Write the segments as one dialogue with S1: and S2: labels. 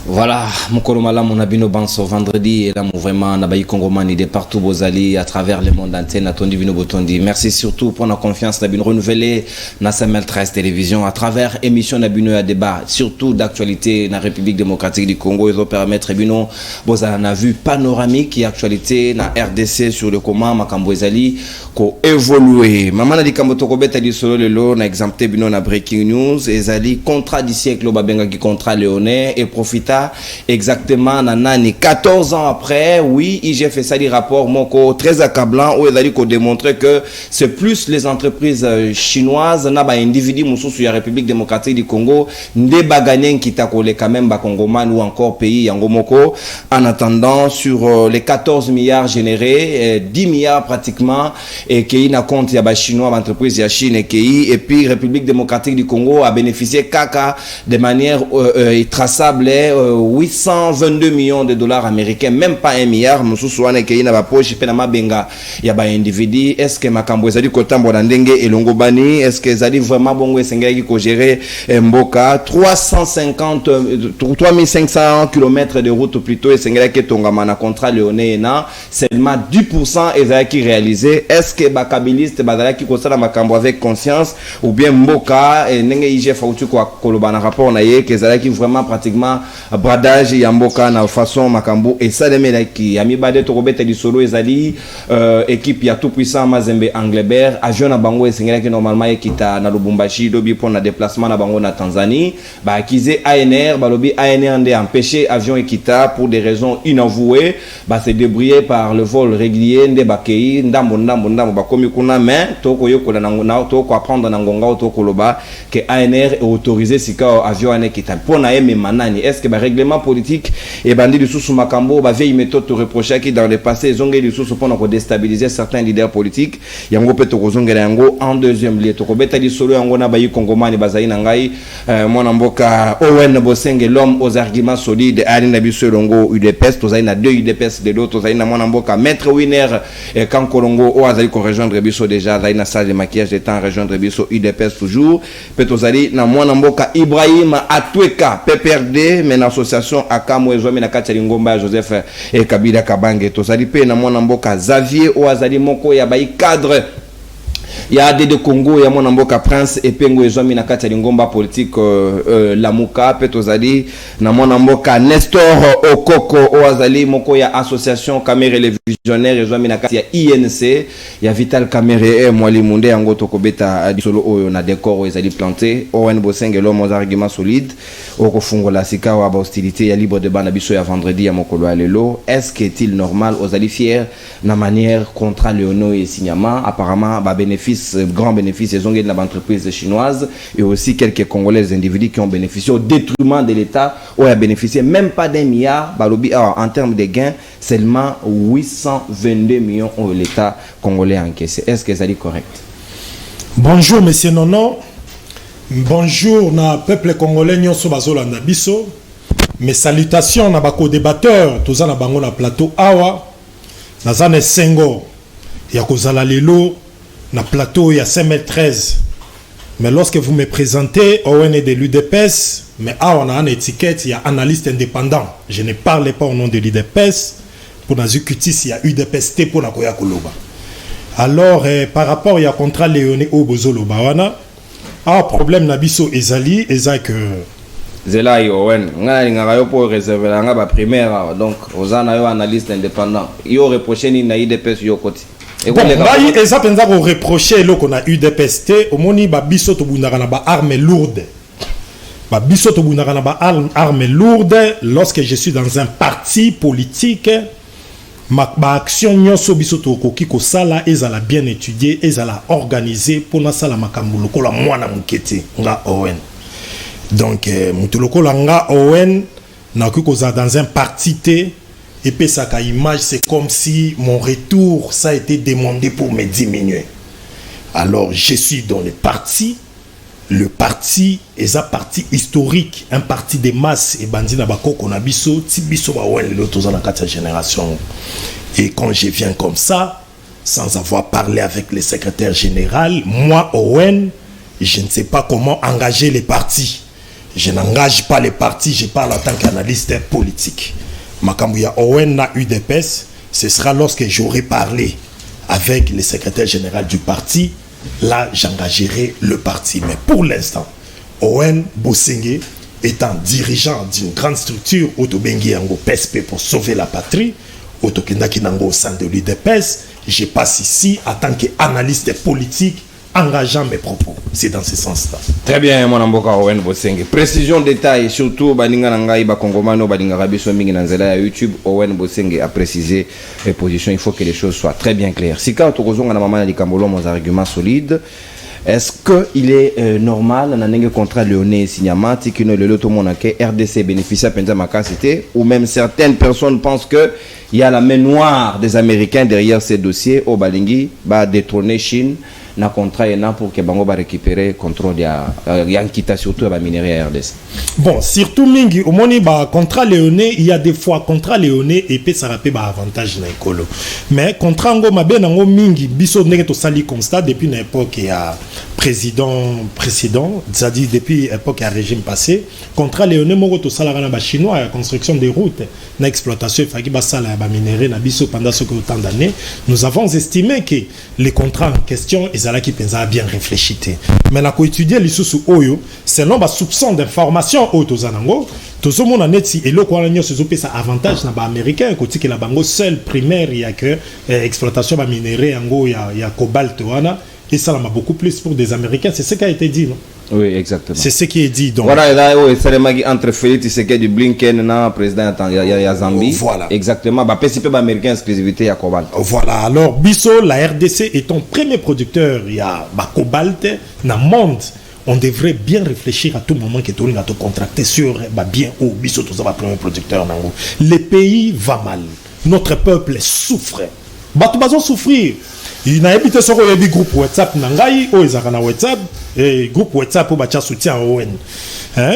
S1: Voilà, Mukolomala Monabino Banso vendredi et là vraiment Nabayi Kongomani de partout Bozali à travers le monde entier Natondi Bino Botondi. Merci surtout pour la confiance Nabino renouvelée na Samel 13 télévision à travers émission Nabino à débat surtout d'actualité na République démocratique du Congo ils ont permettre Bino Bozala na vue panoramique et actualité na RDC sur le comment Makambo Ezali ko évoluer. Maman na dikambo tokobeta di solo lelo na exempté Bino na breaking news Ezali contrat du siècle Babenga qui contrat léonais et profita exactement nanani 14 ans après oui j'ai fait ça des rapports moko très accablant où il a dit qu'on démontrait que c'est plus les entreprises chinoises na ba individu mususu ya République démocratique du Congo nde baganyen qui ta collé quand même ba Congoman ou encore pays yango moko en attendant sur les 14 milliards générés 10 milliards pratiquement et qui na compte ya ba chinois entreprise ya Chine et puis République démocratique du Congo a bénéficié caca de manière traçable 822 millions de dollars américains, même pas 1 milliard. Moussouane qui na ba poche pe na mabenga ya ba individu. Est-ce que makambo ezali kotambo na ndenge elongo bani? Est-ce que ezali vraiment bongo esengaki ko gérer mboka 3500 km de route plutôt esengaki tongama na contrat léonais na seulement 10% ezaki réalisé. Est-ce que bakabiliste bazalaki ko sala makambo avec conscience ou bien mboka ndenge IGF fautu ko koloba na rapport na ye que ezalaki vraiment pratiquement bradage yamboka na façon makambo et ça demela qui ami bade to kobeta di solo ezali équipe ya tout puissant Mazembe Anglebert avion na bango esengela ki normalement ekita na Lubumbashi dobi pour na déplacement na bango na Tanzanie ba akize ANR balobi ANR ndé empêché avion ekita pour des raisons inavouées ba se débrouiller par le vol régulier ndé bakei ndambo ba komi kuna mais to ko yokola na to ko apprendre na ngonga to ko loba que ANR est autorisé sika avion ane kita pour na eme manani. Est-ce que le règlement politique et bandit du sous Makambo va vieille méthode te reprocher qui dans le passé ils ont gagné du sous pour déstabiliser certains leaders politiques yango peto kozongela yango en deuxième lieu to kobeta di solo yango na bayi kongomani bazali na ngai mwana mboka Owen Bosenge l'homme aux arguments solides ali na biso longo UDPS to zali na deux UDPS de l'autre zali na mwana mboka maître winner quand Kolongo o azali ko rejoindre biso déjà zali na salle de maquillage de temps rejoindre biso UDPS toujours peto zali na mwana mboka Ibrahim Atweka PPRD mais l'association Akamo Ezwami na kati ya Ngomba Joseph et Kabila Kabange to zali pe na mwana mboka Xavier o azali moko ya bayi cadre ya de Congo ya mwana mboka Prince Epengo Ezwami na kati ya Ngomba politique Lamuka peto zali na mwana mboka Nestor Okoko o azali moko ya association Camere les visionnaires Ezwami na kati ya INC ya Vital Camere mwalimu nde yango to kobeta solo oyo na décor ezali planté Owen Bosenge l'homme aux arguments solides au fungola sika wa hostilité ya libre débat na biso ya vendredi ya mokolo alelo. Est-ce que est-il normal aux ali fier na manière contrat Léono et Signama apparemment ba bénéfice grand bénéfice ils ont gagné de l'entreprise chinoise et aussi quelques congolais individus qui ont bénéficié au détriment de l'État ou a bénéficié même pas d'1 milliard balobi en termes de gains seulement 822 millions au l'État congolais encaissé. Est-ce que ça dit correct?
S2: Bonjour monsieur Nono. Bonjour na peuple congolais nyonso bazolanda biso. Mes salutations na bako débatteur toza na bango na plateau awa. Nazane Sengo ya kozala lelo na plateau ya 5m13. Mais lorsque vous me présentez Owen de l'UDPS, mais awa na une étiquette il y a analyste indépendant. Je ne parle pas au nom de l'UDPS pour na zukutis il y a UDPST pour na koya koloba. Alors par rapport il y a contrat Léoné au bozolo bawana problème na biso ezali que
S1: Zela Owen ngana ngaka yo pour réserver la nga ba primaire donc ozana yo analyste indépendant yo reprocher ni na UDPS yo koti
S2: bon ngai eza penza ko reprocher lo qu'on a UDPST omoni ba biso to bundaka na ba armes lourdes ba biso to bundaka na ba armes lourdes lorsque je suis dans un parti politique ma action nyonso biso to koki ko sala ezala bien étudié ezala organisé pour na sala makambo lokola mwana mukete nga Owen. Donc mutuloko langa Owen na koza dans un parti et puis ça ka image c'est comme si mon retour ça a été demandé pour me diminuer. Alors je suis dans le parti est un parti historique, un parti de masse et bandi na bakoko na biso ti biso ba Owen le toza na kati génération. Et quand je viens comme ça sans avoir parlé avec le secrétaire général, moi Owen, je ne sais pas comment engager les partis. Je n'engage pas les partis, je parle en tant qu'analyste politique. Makambuya Owen na UDPS, ce sera lorsque j'aurai parlé avec le secrétaire général du parti, là j'engagerai le parti. Mais pour l'instant, Owen Bosengue étant dirigeant d'une grande structure, Otobengi Yango PSP pour sauver la patrie, Otokendaki Nango au sein de l'UDPS, je passe ici en tant qu'analyste politique, engageant mes propos. C'est dans ce sens-là.
S1: Très bien, mon amboka Owen Bosengue. Précision, détail, surtout Baninga Nangai, Bakongomano, Baninga Rabiso Mingi Nanzela YouTube, Owen Bosengue a précisé les positions. Il faut que les choses soient très bien claires. Si quand on a maman di Kambolo, mon argument solide, est-ce qu'il est normal, dans un contrat Léoné Signamati, qui ne le tout le monde a RDC bénéficie à Penzama Cité, ou même certaines personnes pensent que il y a la main noire des Américains derrière ces dossiers, au Balingi, va détrôner Chine. Na contrat et na pour que Bango va récupérer le contrôle de Yankita surtout à minerai à RDC.
S2: Bon, surtout mingi au moni ba contrat léoné, il y a des fois contrat léoné et peut ça rappeler ba avantage na écolo. Mais contrat ngo mabe nango mingi biso ndenge to sali constat depuis une époque il y a précédent, c'est-à-dire depuis l'époque à régime passé, contrat léoné moko to sala na ba chinois la construction des routes, na exploitation faki ba sala ba minerai na biso pendant ce autant d'années, nous avons estimé que les contrats en question qui pensa bien réfléchi. Mais la étudier les sous oyo selon ba soupçon d'information au tozanango tout monde en est et le quoi l'agneau se ça avantage na ba américain côté que la bango seul primaire il y a que exploitation ba minerai ango il y a cobalt wana et ça m'a beaucoup plus pour des américains, c'est ce qui a été dit, non?
S1: Oui, exactement.
S2: C'est ce qui est dit. Donc.
S1: Voilà, là, c'est le entre Félix Tshisekedi du Blinken, le président de Zambie. Voilà. Exactement. Bah, PCP américain, exclusivité à cobalt.
S2: Voilà. Alors, Bisso, la RDC est ton premier producteur. Il y a cobalt dans le monde. On devrait bien réfléchir à tout moment que tu as contracté sur bien haut. Bisso, tu es le premier producteur. Le pays va mal. Notre peuple souffre. Bah, tu vas souffrir. Il n'a habité sur le groupe WhatsApp Nangai, ou ils ont WhatsApp, et groupe WhatsApp pour battre soutien à ON.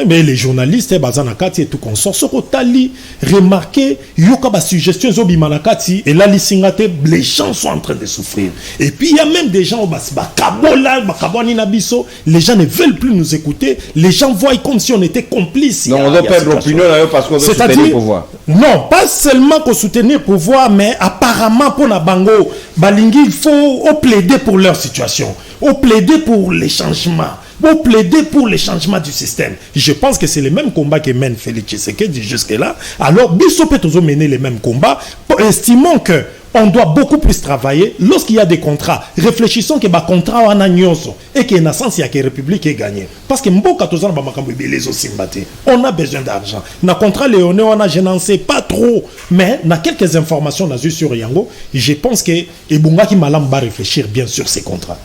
S2: Mais les journalistes, Bazanakati et tout consort, sur Otali, remarquez, Yoka suggestion Zobi Manakati, et là, les gens sont en train de souffrir. Et puis, il y a même des gens, les gens ne veulent plus nous écouter, les gens voient comme si on était complices.
S1: Donc, on doit perdre l'opinion parce qu'on veut soutenir le pouvoir.
S2: Non, pas seulement qu'on soutenir le pouvoir, mais apparemment, pour Nabango, Balingi, il faut plaider pour leur situation, plaider pour les changements, plaider pour les changements du système. Je pense que c'est le même combat que mène Félix Tshisekedi jusque-là. Alors, Bisso peut toujours mener les mêmes combats. Estimons que on doit beaucoup plus travailler. Lorsqu'il y a des contrats, réfléchissons que les contrats en agnoso et qu'il y a un sens, il y a que la République est gagnée. Parce que on a besoin d'argent. Dans le contrat Léoné, je n'en sais pas trop, mais dans quelques informations sur Yango, je pense que Ebunga qui Malam va réfléchir bien sur ces contrats.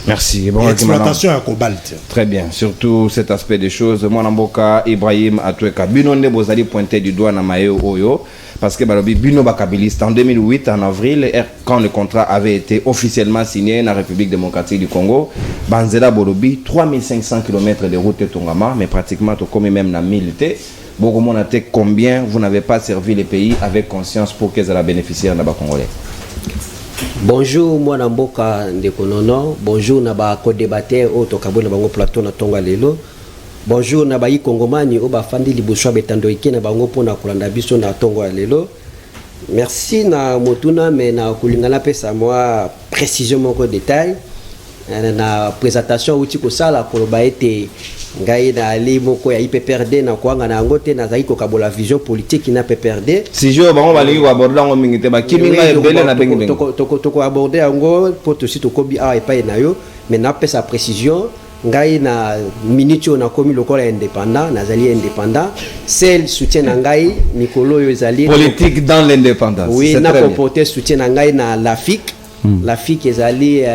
S1: Merci.
S2: Exploitation à cobalt.
S1: Très bien. Surtout cet aspect des choses. Moi, Namboka, Ibrahim Atoueka, Binonde Bozali pointé du doigt dans Mayo Oyo. Parce que Bino Bakabiliste, en 2008, en avril, quand le contrat avait été officiellement signé dans la République démocratique du Congo, Banzela Borobi, 3500 km de route de Tongama, mais pratiquement comme même dans 1000 T. Beaucoup de monde combien vous n'avez pas servi les pays avec conscience pour qu'ils aient bénéficié en Congolais.
S3: Bonjour, moi Namboka Ndekonono. Bonjour, Naba co-débatteur au Tokabo Nabango Plateau na Tonga Lelo. Bonjour, Nabayi Kongomani au Bafandi Libuswa Betandoiki Nabango Pona Kolanda Biso na Tonga Lelo. Merci na Motuna, mais na Kulingana pesa moi précision mon détail. Na présentation outil ko sala ko ba été ngai na ali moko ya IPPRD na kwanga na ngote na zaiko kabola vision politique na PPRD
S1: si je bango bali ko aborder ngo mingite ba kiminga ebele na bengi
S3: toko aborder ngo pour to site kobi a epai na yo mais na pesa précision ngai na minute na komi lokola indépendant na zali indépendant celle soutien na ngai Nikolo yo zali
S1: politique dans l'indépendance.
S3: Oui, na comporter soutien na ngai na l'Afrique. La fille qui est allée,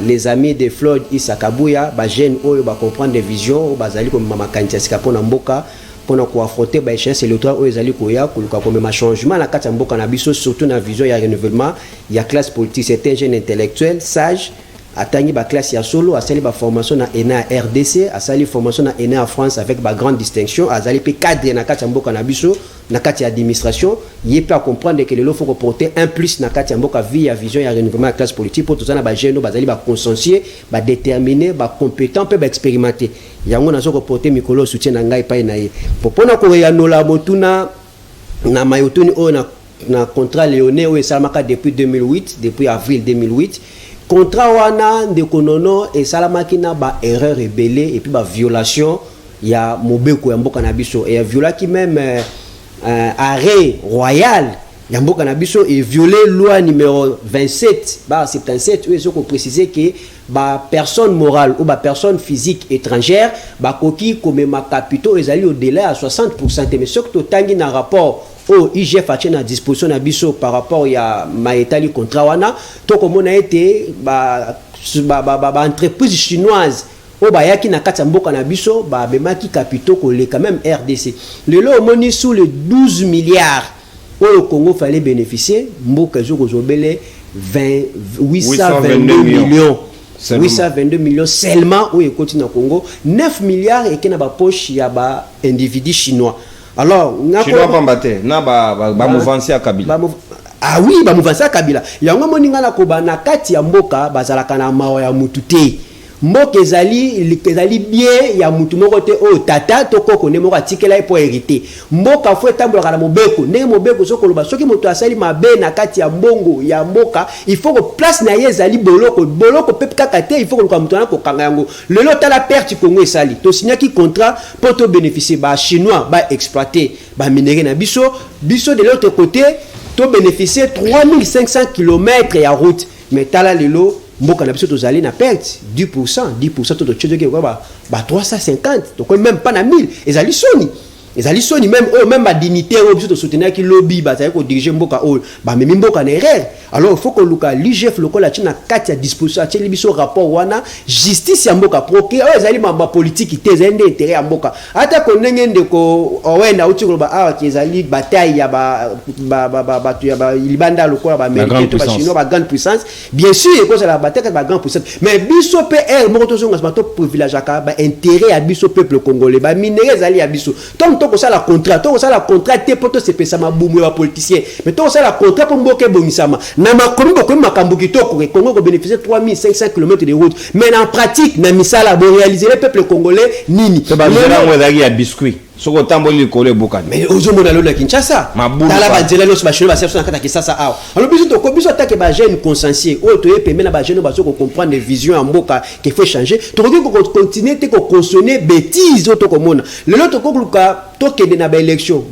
S3: les amis de Floyd Isakabuya, bah jeune oyo ba comprendre des visions, bah zali comme mama kantia sikapona mboka, pona ko affronter bah échéance électorale oyo zali koya kuluka comme ma changement na kati mboka na biso surtout na vision ya renouvellement, il y a classe politique, c'est un jeune intellectuel, sage, atangi ba classe ya solo, asali ba formation na ENA RDC, asali formation na ENA en France avec ba grande distinction, azali pe cadre na kati ya mboka na biso, na kati ya administration, yé peut comprendre que le faut reporter un plus na kati ya mboka via vision ya renouvellement de classe politique pour tout ça na ba jeune bazali ba consciencieux, ba déterminé, ba compétent, pe ba expérimenté. Yango na zo reporter mikolo soutien na ngai pa na ye. Popona ko ya nola motuna na mayotuni o na contrat léonais o esalamaka depuis 2008, depuis avril 2008. Contrat wana ndeko nono esalamaki na ba erreur rebelle et puis ba violation ya mobeko ya mboka na biso et violaki même arrêt royal ya mboka na biso et violé loi numéro 27 ba 77 où ils ont précisé que ba personne morale ou ba personne physique étrangère ba koki comme ma capitaux ezali au délai à 60%, mais surtout tangi na rapport au IGF a à disposition na biso par rapport ya maetali contrat wana to komona été ba entreprise chinoise o ba yaki na kati mboka na biso ba bemaki capitaux ko le quand même RDC le lo moni sous les 12 milliards au Congo fallait bénéficier mboka zo kozobele 822 millions 822 millions seulement où continue na Congo 9 milliards et qui na ba poche ya ba individu chinois. Alors,
S1: chinois pambate na ba mouvansi ya Kabila.
S3: Ah oui, ba mouvansi ya Kabila. Yango moninga na koba na kati ya mboka bazalaka na mawa ya mutute. Mboka ezali bien ya mutu moko te o tata to koko ne moko atikela po hérité. Mboka fo etambola na mobeko, ne mobeko sokoloba soki moto asali mabe na kati ya mbongo ya mboka, il faut que place na ye ezali boloko pepe kaka te, il faut que mutu na ko kanga yango. Lelo tala perte Congo esali. To signaki contrat pour te bénéficier ba chinois ba exploiter ba minerai na biso de l'autre côté to bénéficier 3500 km ya route. Mais tala lelo mboka na biso tozali na perte 10% to tchozo ke ba 350 donc même pas na 1000 ezali soni même ma dignité au biso to soutenir ki lobby ba za ko diriger mboka o ba memi mboka na erreur. Alors il faut que luka l'IGF lokola tina kati ya disposition ateli biso rapport wana justice ya mboka procureur ezali mamba politique te ezali intérêt ya mboka ata ko ndenge ndeko owena uti ko ba ki ezali bataille ya ba libanda lokola ba militaire to ba chinois ba grande puissance bien sûr ko la bataille ba grande puissance mais biso PR moko to zonga to privilège aka ba intérêt ya biso peuple congolais ba minéraux ezali ya biso donc ça la contrat te poto se pesa mabumu ya politicien mais to ça la contrat pour mboke bonisama na makomi bokomi makambu kitoko ke Congo ko bénéficier 3500 km de route mais en pratique na misala bo réaliser le peuple congolais nini
S1: to ba nzela ngwezaki ya biscuit soko tamboli kole bokani
S3: mais ozomo na lona Kinshasa tala ba nzela loso ba chelo ba serso na kata Kinshasa awa alors biso to ko biso attaque ba jeune consciencieux o to epeme na ba jeune ba soko comprendre des visions en mboka qu'il faut changer to ko continuer te ko consommer bêtises to ko mona le lot ko luka to kende na ba élection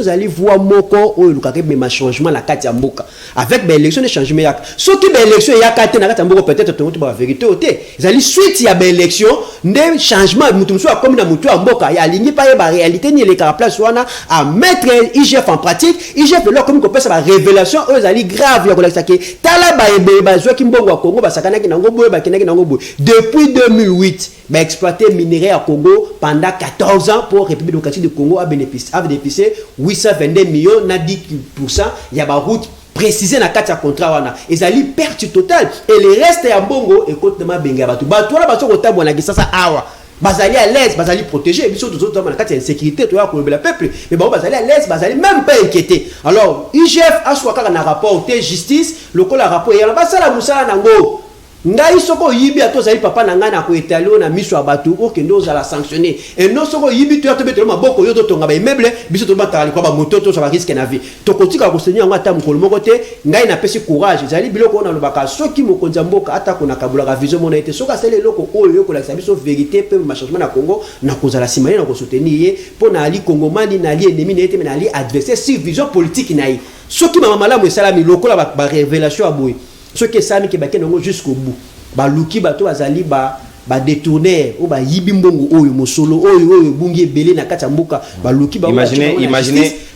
S3: zali voix moko o luka ke ma changement na kati ya mboka avec ba élection de changement yak soki ba élection ya kati na kati ya mboka peut-être to ba vérité o te zali suite ya ba élection nde changement mutu so comme na mutu ya mboka ya lingi pa ye ba ni les place wana à mettre IGF en pratique IGF là comme qu'on peut sa révélation eux ali grave ya kolakisa ke tala ba zo ki mbongo Congo ba sakana ki nango boye ba kinaki nango boye depuis 2008 ba exploiter minerai à Congo pendant 14 ans pour République démocratique du Congo a bénéficié 822 millions na 10% ya ba route préciser na kati ya contrat wana ezali perte totale et le reste ya mbongo écoutez-moi benga batu wana baso ko tabwa na kisasa awa bazali à l'aise bazali protégé biso tous autres dans la sécurité to ya ko le peuple mais bon bazali à l'aise bazali même pas inquiété. Alors IGF a soit na rapport te justice lokola rapport ya ba sala musala nango ngai soko yibi atozali papa na ngana ko étalé na miso abatu o kendo za la sanctionner et non soko yibi to to betelo maboko yo to tonga ba immeuble biso to batali kwa ba moto to so ba risque na vie to kotika ko senya ngata mukolo moko te ngai na pesi courage zali biloko na lobaka soki mokonza mboka ata ko na kabula ka vision mona ete soka sele loko oyo yo ko la biso vérité pe ma changement na Congo na ko za la simali na ko soutenir po na ali congomani na ali ennemi na ete na ali adversaire sur vision politique na yi soki mama malamu esalami lokola ba révélation aboy ce que ça qui bakena jusqu'au bout ba luki bato azali ba détourner ou ba yibi mbongo oyo mosolo oyo bungi belé na kati mboka ba luki ba
S1: imaginez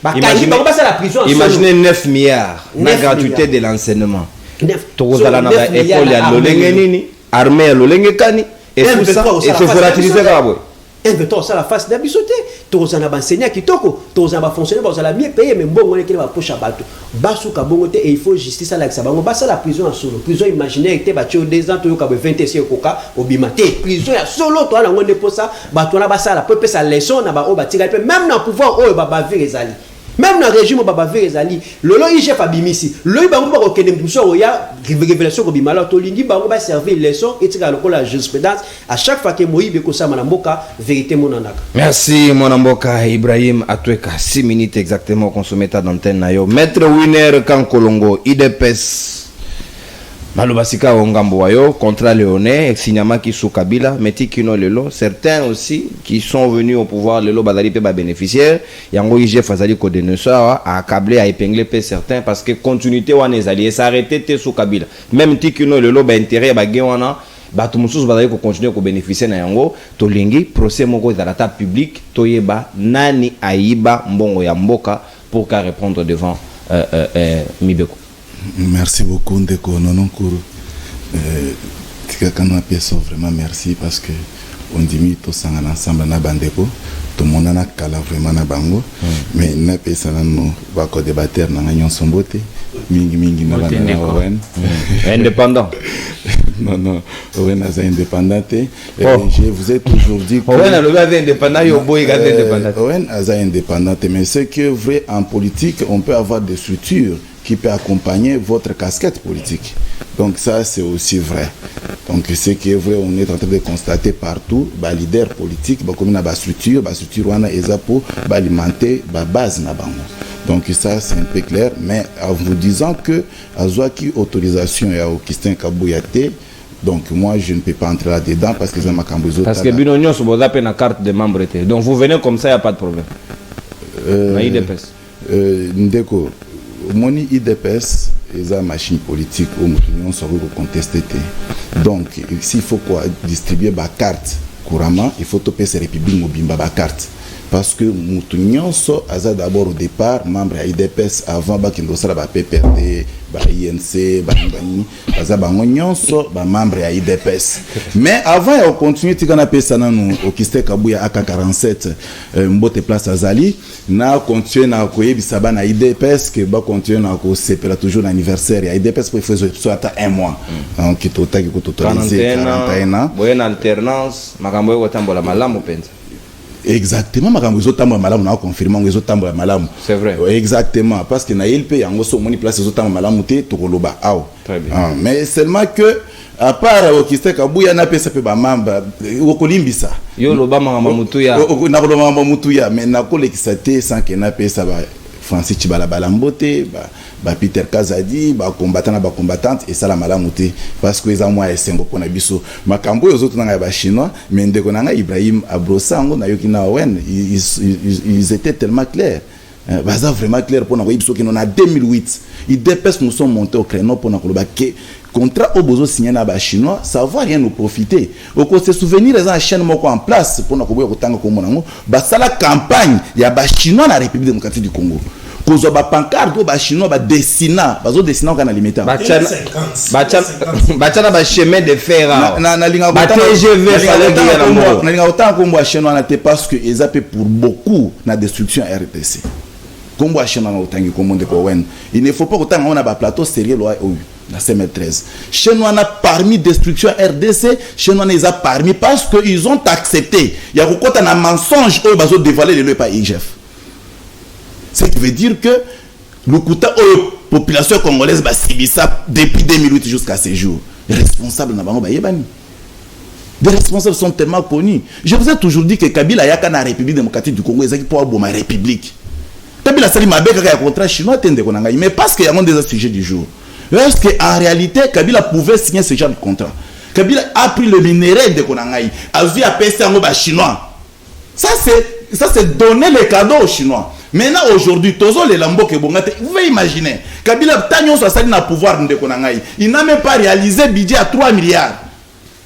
S1: 9 milliards na gratuité de l'enseignement tokozala na école ya lolenge nini armée ya lolenge kani et tout ça et se volatiliser kabwe
S3: inventons ça la face d'abissoté tous en enseignants qui toko tous en fonctionnaire vous allez mieux payer mais bon on est qui va poche à bateau basu ka bongote et il faut justice à l'axe bango basa la prison en solo prison imaginaire était battu 2 ans to ka 20 koka obimate prison ya solo to na ngone posa bato na basa la peuple sa leçon na ba o batika même na pouvoir o ba bavir ezali même dans le régime bavir ezali lolo IGF abimisi lolo bango ba ko kende mso ya révélation ko bimala to lingi bango ba servir leçon et tika lokola jurisprudence à chaque fois que moyibe ko sa mboka vérité monanaka.
S1: Merci mon amboka Ibrahim Atweka 6 minutes exactement consommé ta d'antenne na yo maître Winner Kankolongo IDPS Malobasika Ongambo wayo contrat Léoné Signama qui sous Kabila Meti Kino Lelo certains aussi qui sont venus au pouvoir Lelo Badali pe ba bénéficiaire yango IGF Fazali ko dénonçeur a accablé a épinglé pe certains parce que continuité wana ezali s'arrêter te sous Kabila même Tikino Lelo ba intérêt ba gewana bato mususu bazali ko continuer ko bénéficier na yango to lingi procès moko za data public toyeba nani aiba mbongo ya mboka pour qu'à répondre devant Mibeko.
S4: Merci beaucoup Ndeko Nononkuru. Tikakana pièce vraiment merci parce que on dit mi to sangana ensemble na bandeko to monana kala vraiment na bango mais na pesa na no ba ko débattre na nganyon sombote mingi na bana Owen
S1: indépendant.
S4: Non, Owen est indépendant. Je vous ai toujours dit que
S1: Owen est indépendant,
S4: Owen est indépendant, mais c'est que vrai en politique, on peut avoir des structures qui peut accompagner votre casquette politique. Donc ça, c'est aussi vrai. Donc c'est que vrai, on est en train de constater partout, bah leader politique, bah comme na structure wana eza pour alimenter ba base na bango. Donc ça, c'est un peu clair, mais en vous disant que Azwaki autorisation ya Augustin Kabouyate, donc moi je ne peux pas entrer là-dedans parce que c'est ma cambozo.
S1: Parce que Binonio se vous appelle la carte de membre. Donc vous venez comme ça, il n'y a pas de problème. IDPS.
S4: Ndeko, mon IDPS est une machine politique où nous sommes contestés. Donc s'il faut quoi distribuer ma carte couramment, il faut toper ces républiques mobimba ma carte. Parce que nous sommes d'abord au départ membre de l'IDPS avant que nous soyons PPRD, INC, nous sommes membre de l'IDPS. Mais avant, on continue à faire au Kiste Kabouya AK47, Mbote Place Azali, nous continuons à faire na IDPS, que nous continuons à faire toujours l'anniversaire de l'IDPS pour faire soit 1 mois. Donc, il faut totaliser 41 ans.
S1: Il y a une alternance,
S4: exactement
S1: c'est vrai
S4: exactement parce que na LP yango so moni place ezotamba malamu te tokoloba aw
S1: très bien
S4: mais seulement que à part Augustin Kabuya na pesa pe ba mamba okolimbisa
S1: yo loba mama mutuya
S4: na koloba mama mutuya mais na kolekisa te sans que na pesa ba Francis Chibala Balambote ba Peter Kazadi ba combattant ba combattante et ça la malamu te parce que eza moi esengo pona biso makambo yo zoto na ba chinois mais ndeko na Ibrahim Abrosango na yoki na Owen ils étaient tellement clairs. Baza vraiment clair pour nous biso que en 2008 ils dépassent nous sont montés au créneau pour nous que contrat au besoin signé na ba chinois ça va rien nous profiter au ko se souvenir les chaîne moko en place pour nous ko tanga ko monango ba sala campagne ya ba chinois na République démocratique du Congo kozo ba pancarte ba chinois ba dessina bazo dessina kana limiter ba
S1: ba chemin de fer
S4: na linga
S1: ba TGV fallait dire na mo
S4: na linga autant ko chinois na te parce que ils appellent pour beaucoup na destruction RDC Combo à Chinois autant que monde ko wen il ne faut pas autant on a ba plateau sérieux loi na CM13 Chinois na parmi destruction RDC Chinois les a parmi parce que ils ont accepté il y a beaucoup de mensonges eux bazo dévoiler le pas IGF. Ce qui veut dire que le quota aux population congolaise ba sibisa depuis 2008 jusqu'à ce jour les responsables na bango ba yebani. Les responsables sont tellement connus. Je vous ai toujours dit que Kabila yaka na République démocratique du Congo ezaki pour aboma république. Kabila sali mabeka ka contrat chinois tende konanga mais parce qu'il y a des sujets du jour. Parce que en réalité Kabila pouvait signer ce genre de contrat. Kabila a pris le minerai de Konangaï, a vu à passer en bas chinois. Ça c'est donner les cadeaux aux Chinois. Maintenant aujourd'hui tozo les lambo que bongate vous pouvez imaginer Kabila tanyo so sali na pouvoir de Konangaï. Il n'a même pas réalisé budget à 3 milliards.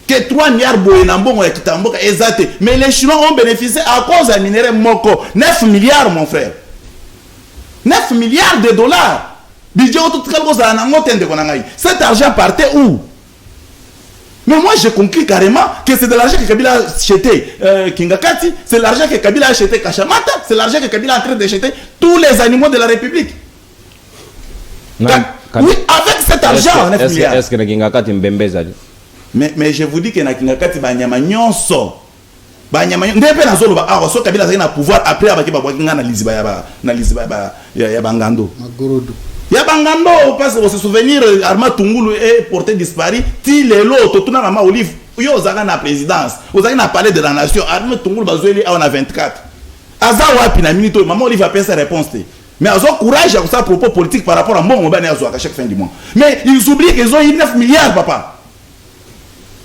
S4: Que 3 milliards boyenambongo ya kitamboka exact. Mais les Chinois ont bénéficié à cause d'un minerai moko 9 milliards mon frère. 9 milliards de dollars. Cet argent partait où? Mais moi, j'ai compris carrément que c'est de l'argent que Kabila a acheté Kingakati, c'est l'argent que Kabila a acheté Kachamata, c'est l'argent que Kabila est en train d'acheter tous les animaux de la République. Oui, avec cet argent, 9 milliards.
S1: Est-ce que Kingakati Mbembe Zali?
S4: Mais je vous dis que na Kingakati, Banyama Nyonso. Banyama Nyonso. Ndepé na zolo ba awa so Kabila a pouvoir après abaki ba bokinga na liziba ya Bangando.
S5: Magorodo.
S4: Yabangando, parce que se souvenir, Arma Tungulu est porté disparu. Ti lelo, totuna mama Olive, yo ozaka na présidence, ozaka na palais de la nation. Arma Tungulu bazoueli on a 24. Aza wapi na minute, maman Olive a payé sa réponse. Mais ils ont courage à ça propos politique par rapport à mon à chaque fin du mois. Mais ils oublient qu'ils ont eu 9 milliards, papa.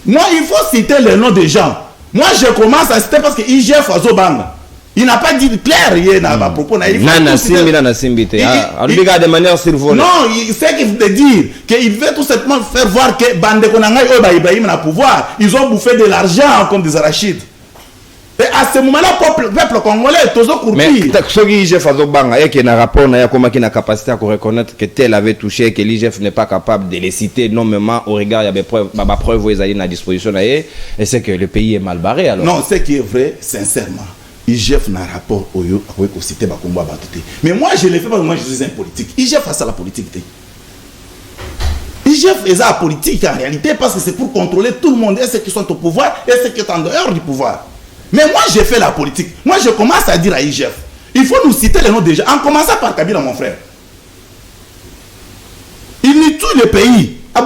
S4: Moi, il faut citer le nom des gens. Moi, je commence à citer parce que IGF a Zobanga. Il n'a pas dit clair à propos. De manière survolée. Non, c'est qu'il veut dire qu'il veut tout simplement faire voir que Bande Konangai et Ibrahim a pouvoir. Ils ont bouffé de l'argent comme des arachides. Et à ce moment-là, le peuple congolais est toujours courti. Mais
S1: ce que l'IGF a Zobanga, il y a un rapport qui a la capacité à reconnaître que tel avait touché et que l'IGF n'est pas capable de les citer nommément au regard il y a des preuves où ils allaient à disposition. Et c'est que le pays est mal barré alors.
S4: Non, ce qui est vrai, sincèrement. IGF n'a rapport au yo avec au cité Bakomba Batouté. Mais moi je le fais parce que moi je suis un politique. IGF face à la politique. IGF est à la politique en réalité parce que c'est pour contrôler tout le monde et ceux qui sont au pouvoir et ceux qui sont en dehors du pouvoir. Mais moi j'ai fait la politique. Moi je commence à dire à IGF, il faut nous citer les noms des gens en commençant par Kabila mon frère. Il nie tout le pays. Mais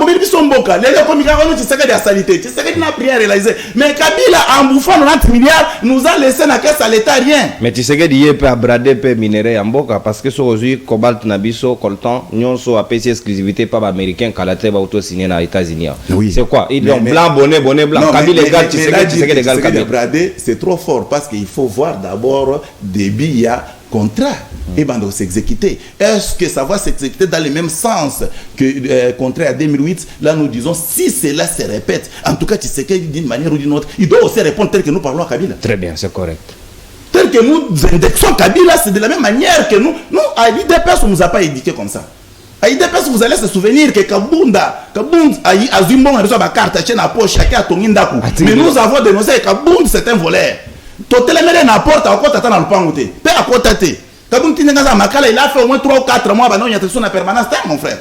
S4: Kabila, en bouffant 90 milliards, nous a laissé dans la caisse à l'État rien.
S1: Mais tu sais que il peut brader peu minerais en Boka parce que aujourd'hui, cobalt, nabiso, coltan, nyonso a payé exclusivité par américain Kalate va auto signer dans les États-Unis. Oui. C'est quoi? Ils ont blanc, bonnet blanc. Kabila légal, tu sais que légal Kabila.
S4: Brader, c'est trop fort parce qu'il faut voir d'abord des billets contrat et ben donc s'exécuter. Est-ce que ça va s'exécuter dans le même sens que contrat à 2008? Là nous disons si cela se répète, en tout cas tu sais que d'une manière ou d'une autre, il doit aussi répondre tel que nous parlons à Kabila.
S1: Très bien, c'est correct.
S4: Tel que nous indexons Kabila, c'est de la même manière que nous à l'IDPS on nous a pas éduqué comme ça. À l'IDPS vous allez se souvenir que Kabunda a Zimbon a reçu ma carte à la poche chacun a Tongindaku. Mais nous avons dénoncé Kabunda c'est un voleur. Totelemele na porte à côté dans le pangoté. Pe à côté. Kabum Tinengaza Makala il a fait au moins 3 ou 4 mois il y a sur la permanence mon frère.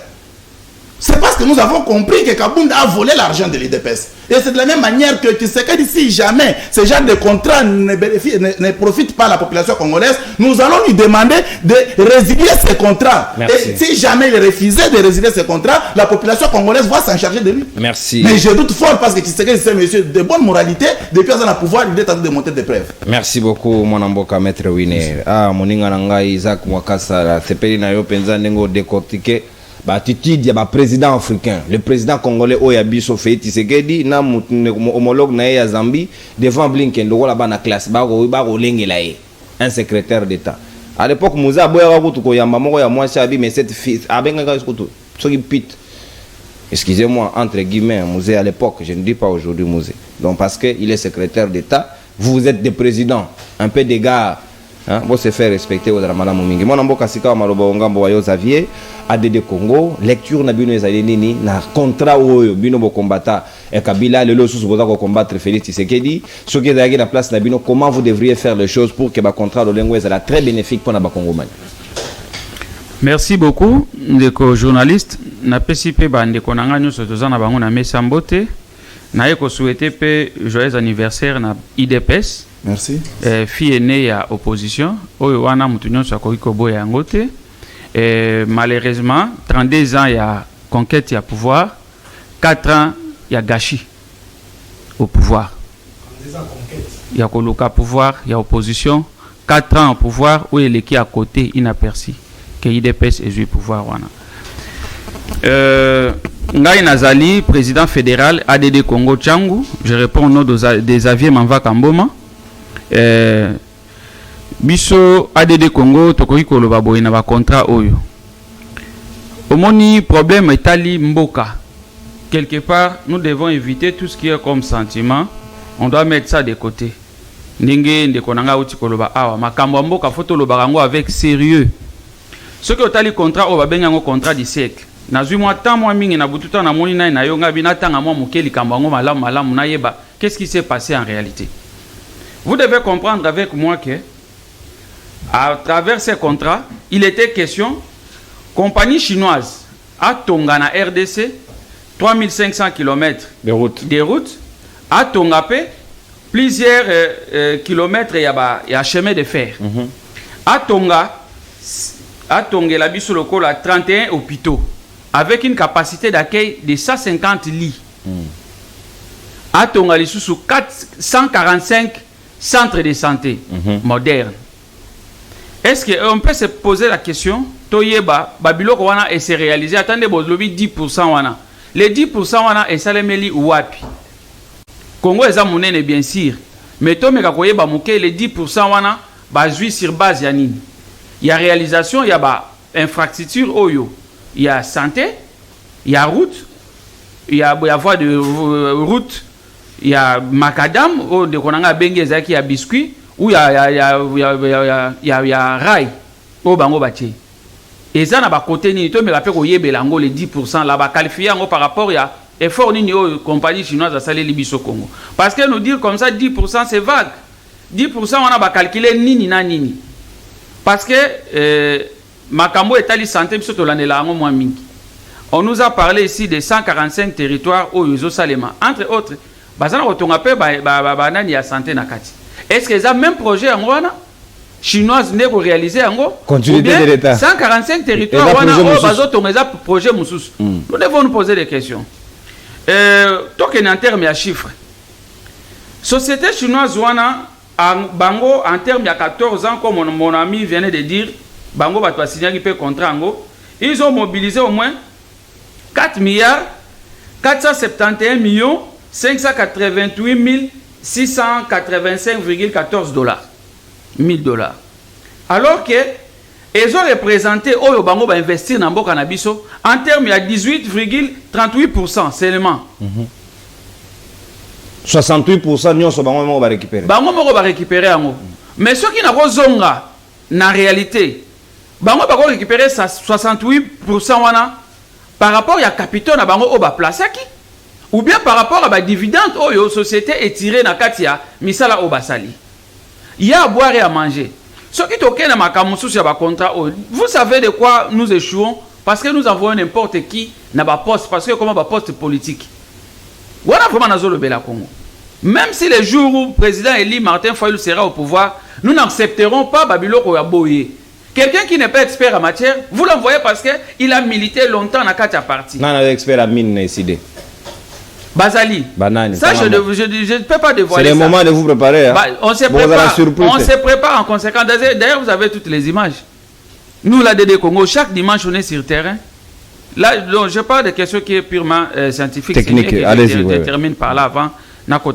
S4: C'est parce que nous avons compris que Kabunda a volé l'argent de l'IDPS. Et c'est de la même manière que tu sais que d'ici jamais ce genre de contrat ne profite pas à la population congolaise, nous allons lui demander de résilier ces contrats.
S1: Merci.
S4: Et si jamais il refusait de résilier ces contrats, la population congolaise va s'en charger de lui.
S1: Merci.
S4: Mais je doute fort parce que tu sais que c'est monsieur de bonne moralité, depuis qu'il a pouvoir, il est en train de monter des preuves.
S1: Merci beaucoup, mon amboka maître Winner. Ah, moninga nanga Isaac Mwakasa, c'est peri na yo penza nengo décortiquer. Attitude ya président africain, le président congolais Oyabiso Félix Tshisekedi na homologue na ya Zambie devant Blinken do la bana classe ba lengela un secrétaire d'état. À l'époque Mouza boya ko to yamba moko ya mwasi abi mais cette fille abenga ka skutu soki pit. Excusez-moi entre guillemets Mouze à l'époque, je ne dis pas aujourd'hui Mouze. Donc parce que il est secrétaire d'état, vous êtes des présidents, un peu d'égard. Hein, vous se faire respecter au drama mingi. Mon amboka sika maloba ngambo wa yo Xavier ADD Congo lecture na bino ezali nini na contrat oyo bino bo combattre et Kabila le losu boza ko combattre Félix Tshisekedi ce qui est la place na bino comment vous devriez faire les choses pour que ba contrat de lengwe soit très bénéfique pour na ba Congomani.
S6: Merci beaucoup ndeko journaliste na PCP ba ndeko nanga nyoso tozana bango na mesa mbote na yeko souhaiter pe joyeux anniversaire na IDPS.
S4: Merci.
S6: Fille aînée à opposition. Oyo wana mutu nyonso akoki koboya yango te. Malheureusement, 32 ans il y a conquête, il y a pouvoir. 4 ans il y a gâchis au pouvoir. 32 ans conquête. Il y a koloka pouvoir, il y a opposition. 4 ans au pouvoir où il est qui à côté inaperçu. Que IDPS et joué pouvoir wana. Ngai Nazali, président fédéral ADD Congo Tchangu. Je réponds au nom des Xavier Manva Kamboma. Biso ADD Congo tokoki koloba boye na ba contrat oyo. Omoni problème etali mboka. Quelque part, nous devons éviter tout ce qui est comme sentiment. On doit mettre ça de côté. Ndenge ndeko nanga uti koloba awa makambo mboka foto loba rango avec sérieux. Ce que otali contrat o ba benga ngo contrat du siècle. nazui moi tant moi mingi na bututa na moni na yo ngabi na tanga moi mokeli kambango malamu na yeba qu'est-ce qui s'est passé en réalité. Vous devez comprendre avec moi que à travers ces contrats, il était question compagnie chinoise à Tonga na RDC 3500 km
S1: de route
S6: à Tongape plusieurs kilomètres il y a chemin de fer. À Tonga la biso local à 31 hôpitaux avec une capacité d'accueil de 150 lits. À Tonga sous 145 centres de santé modernes. Est-ce qu'on peut se poser la question Toyeba Babiloko wana et se réaliser attendez bozlobi 10% wana. Les 10% wana et salemeli wapi. Congo est monnaie bien sûr. Mais tomeka koyeba moke les 10% wana bazui sur base ya nini. Il y a réalisation, il y a infrastructure oyo. Il y a santé, il y a route, il y a voie de route, il y a macadam ou de konanga bengeza qui a biscuit ou il y a rail au bango bati. Et ça na ba côté ni to me rappelle ko yebelango les 10% là ba qualifier ngo par rapport ya effort ni aux compagnies chinoises à saler libiso Congo. Parce que nous dire comme ça 10% c'est vague. 10% on a ba calculer nini na nini. Parce que makambo etali santé biso to lanela ngo mwa mingi. On nous a parlé ici de 145 territoires au Yozo Salema entre autres bazana kotonga pe ba nani ya santé na kati. Est-ce que ça même projet en wana chinoise n'est pour réaliser en gros
S1: continuité de l'État
S6: 145 territoires wana o bazotonga projet mususu. Nous devons nous poser des questions. Donc en termes de chiffres. Société chinoise wana bango en termes de 14 ans comme mon ami vient de dire bango va signer un contrat ango ils ont mobilisé au moins 4 milliards 471 millions 588 685,14 $1000. Alors que ils ont représenté oyo bango va investir dans mboka na biso en termes de 18,38% seulement.
S1: 68% nyonso bango moko ba récupérer. Bango
S6: moko ba récupérer ango. Mais ceux qui na kozonga na réalité bango ba ko récupérer 68% wana par rapport ya capitaux na bango o ba plaçaki ou bien par rapport à ba dividende oyo société étirée na katia misala o basali. Il y a à boire et à manger. Ceux qui toquent na makamusu ya ba contrat vous savez de quoi nous échouons parce que nous envoyons n'importe qui na ba poste parce que comment ba poste politique. Voilà vraiment nazo le bela Congo. Même si le jour où le président Eli Martin Fayulu sera au pouvoir, nous n'accepterons pas Babiloko ya boye. Quelqu'un qui n'est pas expert en matière, vous l'envoyez parce qu'il a milité longtemps dans la parti.
S1: Non, expert à mine décidé.
S6: Bazali.
S1: Banane.
S6: Ça, je ne peux pas dévoiler.
S1: C'est le moment de vous préparer. Hein?
S6: On se prépare en conséquence. D'ailleurs, vous avez toutes les images. Nous, la DD Congo, chaque dimanche, on est sur le terrain. Là, donc, je parle de questions qui est purement scientifique.
S1: Technique, allez-y.
S6: Détermine par là avant. On peut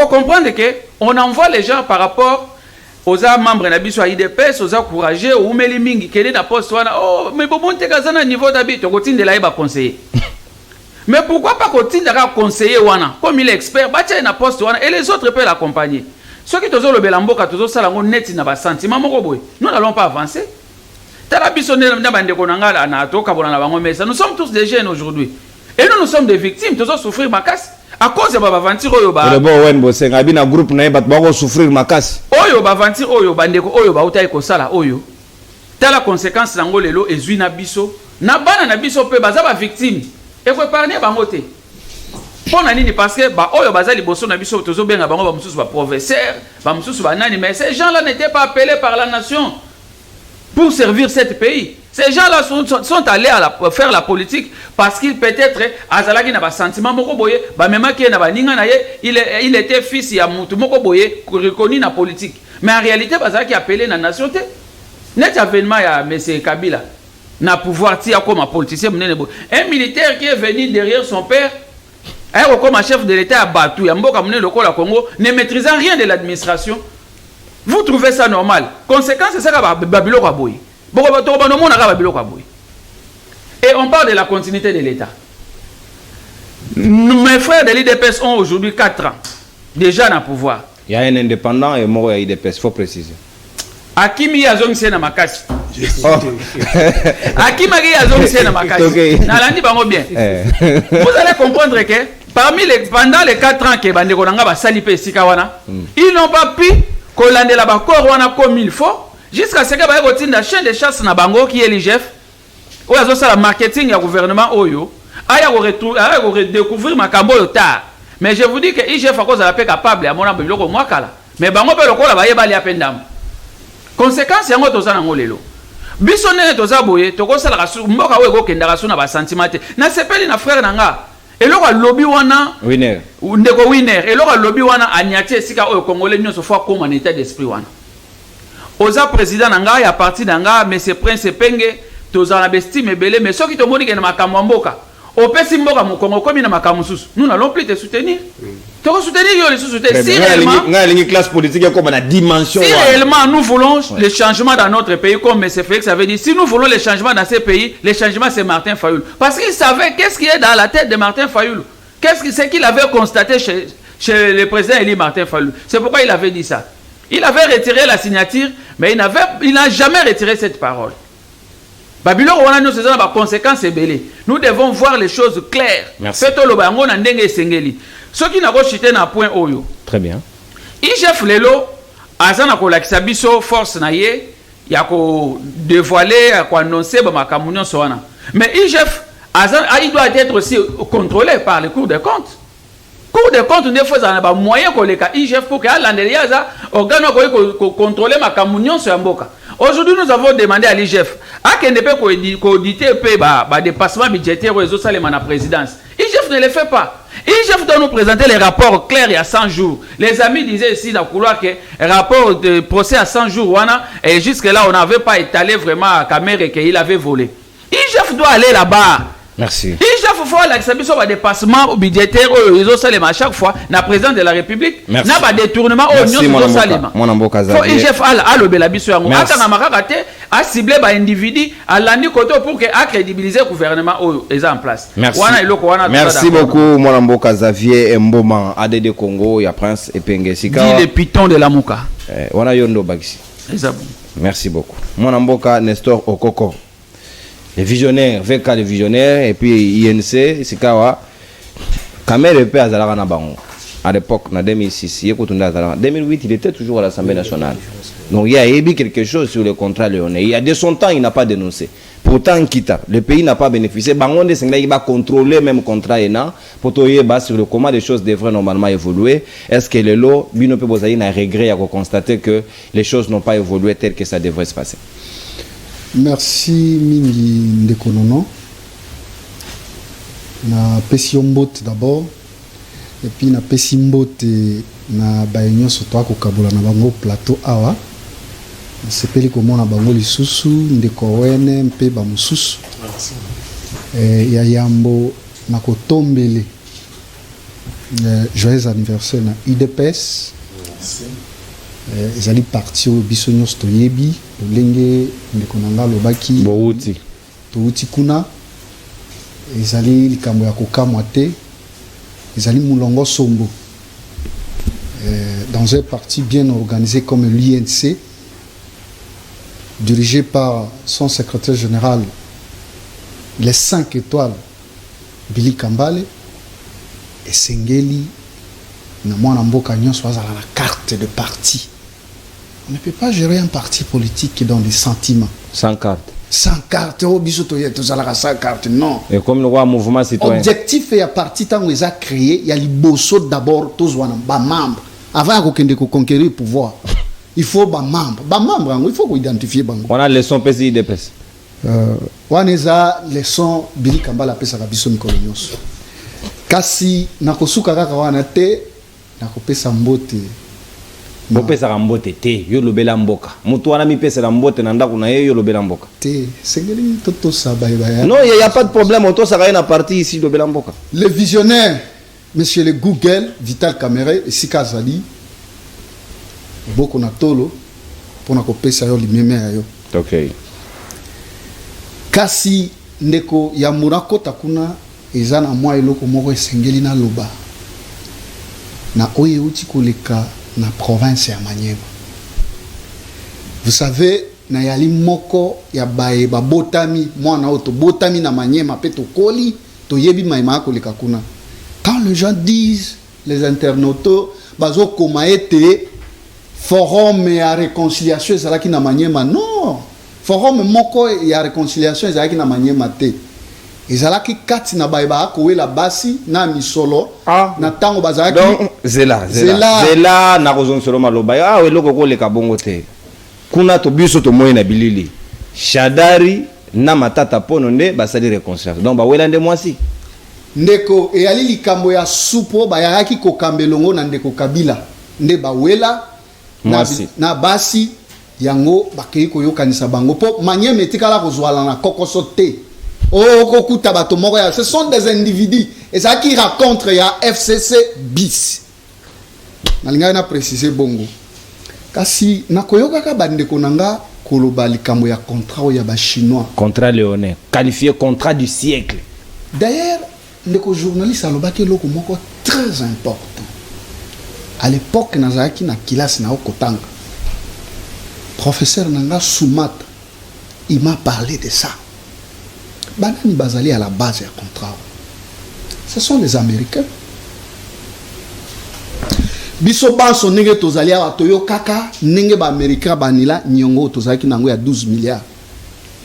S6: comprendre qu'on envoie les gens par rapport aux membres de l'IDPS, aux encouragés, aux Melimingi, qui est dans poste. Oh, mais bon, tu as un niveau d'habit, tu continues de la conseiller. Mais pourquoi pas continuer de conseiller comme il est expert, il y a un poste et les autres peuvent l'accompagner. Ceux qui ont le belambo, qui ont net, ils n'ont pas sentiment, nous n'allons pas avancer. Nous sommes tous des jeunes aujourd'hui. Et nous sommes des victimes, nous allons souffrir ma casse. À cause de ma aventure, le bon Wen Bosseng, un groupe n'a pas souffrir ma casse. Oyo, aventure, oyo, bandeko, oyo, bautaï kosala, oyo. T'as la conséquence, l'angolelo, et zui nabiso. Nabana nabiso pe, baza ba victime. Et vous épargnez bangote. Pour nani, parce que, bah, oyo, baza liboso nabiso, tozo benga bango, ba moussous, ba professeur, ba moussous, ba nani, mais ces gens-là n'étaient pas appelés par la nation pour servir ce pays. Ces gens-là sont allés faire la politique parce qu'ils peut-être azalaki na ba sentiment moko boye ba mema ki na ba ninga na ye il était fils ya mutu moko boye reconnu na politique mais en réalité bazalaki appelé na nationalité net avènement ya monsieur Kabila na pouvoir ti comme un politicien un militaire qui est venu derrière son père comme chef de l'État à Batou ya mboka munene lokola Congo ne maîtrisant rien de l'administration. Vous trouvez ça normal? Conséquence c'est ça ka babilo ka boye. Et on parle de la continuité de l'État. Mes frères de l'IDPS ont aujourd'hui 4 ans déjà dans le pouvoir.
S1: Il y a un indépendant et mort à l'IDPS, il faut préciser.
S6: Akimi Yazong Sena Makasi. Akimaki azongisi na makasi. Nalandi bango bien. Vous allez comprendre que pendant les 4 ans que bandeko nanga ba sali pe sika wana, ils n'ont pas pu kolandela ba corps wana comme il faut jusqu'à ce que ba kotinda chaîne de chasse na bango qui est l'IGF. Oyo azosala marketing ya gouvernement oyo. Aya ko redécouvrir makambo yo tard. Mais je vous dis que IGF a cause la paix capable à mon biloko mwakala. Mais bango pe lokola ba yeba li apendam. Conséquence yango tozana ngolelo. Biso nene toza boye tokosala kasu mboka oyo kokenda kasu na ba sentiment te. Na sepeli na frère nanga. Eloko lobby wana
S1: winner.
S6: Ndeko winner. Eloko lobby wana anyati esika oyo congolais nyonso fois comme en état d'esprit wana. Oza président nanga ya parti nanga mais c'est prince penge tozana bestime belé mais soki tomoni ke na makambo mboka. Opesi mboka mokongo komi na makambo susu. Nous n'allons plus te soutenir. Tu vas soutenir les sous-soutenir. Si réellement nous voulons les changements dans notre pays, comme M. Félix avait dit, si nous voulons les changements dans ces pays, les changements c'est Martin Fayulu. Parce qu'il savait qu'est-ce qui est dans la tête de Martin Fayulu. C'est qu'il avait constaté chez le président Élie Martin Fayulu. C'est pourquoi il avait dit ça. Il avait retiré la signature, mais il n'a jamais retiré cette parole. Babylone, on a nos conséquences belées. Nous devons voir les choses claires.
S1: Merci.
S6: Ce qui n'a pas chuté dans point oyo.
S1: Très bien.
S6: IGF lelo azana ko lakisa biso force na ye ya ko dévoiler ya ko annoncer ba makamunyo soana. Mais IGF il doit être aussi contrôlé par le Cour des comptes. Cour des comptes ne faut pas moyen ko leka IGF pour que alandelia za organe ko contrôler makamunyo so mboka. Aujourd'hui, nous avons demandé à l'IGF à qu'il ne peut auditer des dépassements budgétaires aux autres salles de la présidence. l'IGF ne le fait pas. L'IGF doit nous présenter les rapports clairs il y a 100 jours. Les amis disaient ici dans le couloir que rapport de procès à 100 jours, et jusque-là, on n'avait pas étalé vraiment à Camer et qu'il avait volé. l'IGF doit aller là-bas.
S1: Merci.
S6: IGF faut l'accepter sur le dépassement budgétaire aux autres salles à chaque fois, la présidence de la République.
S1: Merci.
S6: N'a pas détournement aux autres salles. Faut IGF à l'obélabiso à moi. À cibler les individus, à l'année côté pour que à crédibiliser le gouvernement est en place.
S1: Merci. Merci beaucoup, Mwanamboka Xavier Mboma, ADD Congo, ya Prince Epenge Sika.
S6: Dit le piton de la Mouka.
S1: Wana Yondo Bagsi. Merci beaucoup. Mwanamboka Nestor Okoko. Les visionnaires, VK les visionnaires, et puis INC, Sikawa. Kamel Epe Azalara Nabango. À l'époque, en 2006, en 2008, il était toujours à l'Assemblée nationale. Donc il y a eu quelque chose sur le contrat léonais. Il y a de son temps, il n'a pas dénoncé. Pourtant, Kita, le pays n'a pas bénéficié. Bangonde Sengla, il va contrôler même le contrat ENA pour trouver sur le comment les choses devraient normalement évoluer. Est-ce que le lot, Bino Pebozaï a regret à constater que les choses n'ont pas évolué telles que ça devrait se passer?
S5: Merci Mingi Ndekonono. Na Pessimbote d'abord. Et puis na Pessimbote na Baïnyo Sotoa Kokabula na Bango Plateau Awa. Sepeli komona bango lisusu ndeko wene mpe ba mususu ya yambo na kotombele joyeux anniversaire na IDPS. Ezali parti au biso nyos toyebi lolenge ndeko nanga lobaki
S1: bouti
S5: touti kuna ezali likambo ya kokamwa te ezali mulongo sombo dans un parti bien organisé comme l'INC, dirigé par son secrétaire général, les 5 étoiles, Billy Kambale, et Sengeli, na la carte de parti. On ne peut pas gérer un parti politique dans des sentiments.
S1: Sans carte.
S5: Sans carte, oh, sans carte, non.
S1: Et comme le roi mouvement citoyen.
S5: Objectif et à partir tant où ils ont créé, il y a les bossos d'abord, tous les membres. Avant de conquérir le pouvoir. Il faut des membres, il faut identifier bango.
S1: On a les sons PCI DPS.
S5: On a les sons Billy Kambala pesa kabiso mikolonyos. Kasi nakosuka kaka wana te nakopesa mbote.
S1: Bopesa rambote te yo lobela mboka. Mutu wana mi pesa rambote na ndako na yo lobela mboka.
S5: Te sengeli toto sabaya.
S1: Non, il y a pas de problème, on ça rien à partie ici lobela mboka.
S5: Les visionnaires, monsieur le Google, Vital Kamere et Sika Zali. Boko na tolo pona kopesa yo limeme yo.
S1: OK.
S5: Kasi ndeko ya murako takuna ezana mwa eloko moko esengeli na loba. Na oye uti koleka na province ya Maniema. Vous savez, na yali moko ya baye babotami mwana oto botami na Maniema pe tokoli toyebi maima koleka kuna. Quand les gens disent, les internautes bazo koma ete forum ya réconciliation ezalaki na Maniema, non, forum moko ya réconciliation ezalaki na Maniema te. Ezalaki kati na baye ba akowela basi na misolo na tango bazalaki
S1: donc zela na kozon solo maloba ah eloko koleka bongo te kuna to biso to moye na bilili Shadari na matata pono nde basali réconciliation donc bawela nde mwasi
S5: ndeko eyali likambo ya supo bayaki kokambelongo na ndeko Kabila nde bawela na basi yango bakei koyokanisa bango po Maniema etikala kozwala na kokoso te. Ce sont des individus et ça qui raconte ya FCC bis. Nalinga na préciser bongo. Kasi nakoyoka ka bandeko nanga koloba likambo ya contrat ya ba chinois.
S1: Contrat léonais, qualifié contrat du siècle.
S5: D'ailleurs, ndeko journaliste alobaki loko moko très important. À l'époque nazaki na kilasi na okotanga. Professeur nanga Soumata, il m'a parlé de ça. Banani bazali à la base du contrat. Ce sont les Américains. Biso banso nenge tozali a toyo kaka nenge ba Américain banila nyongo tozali nango ya 12 milliards.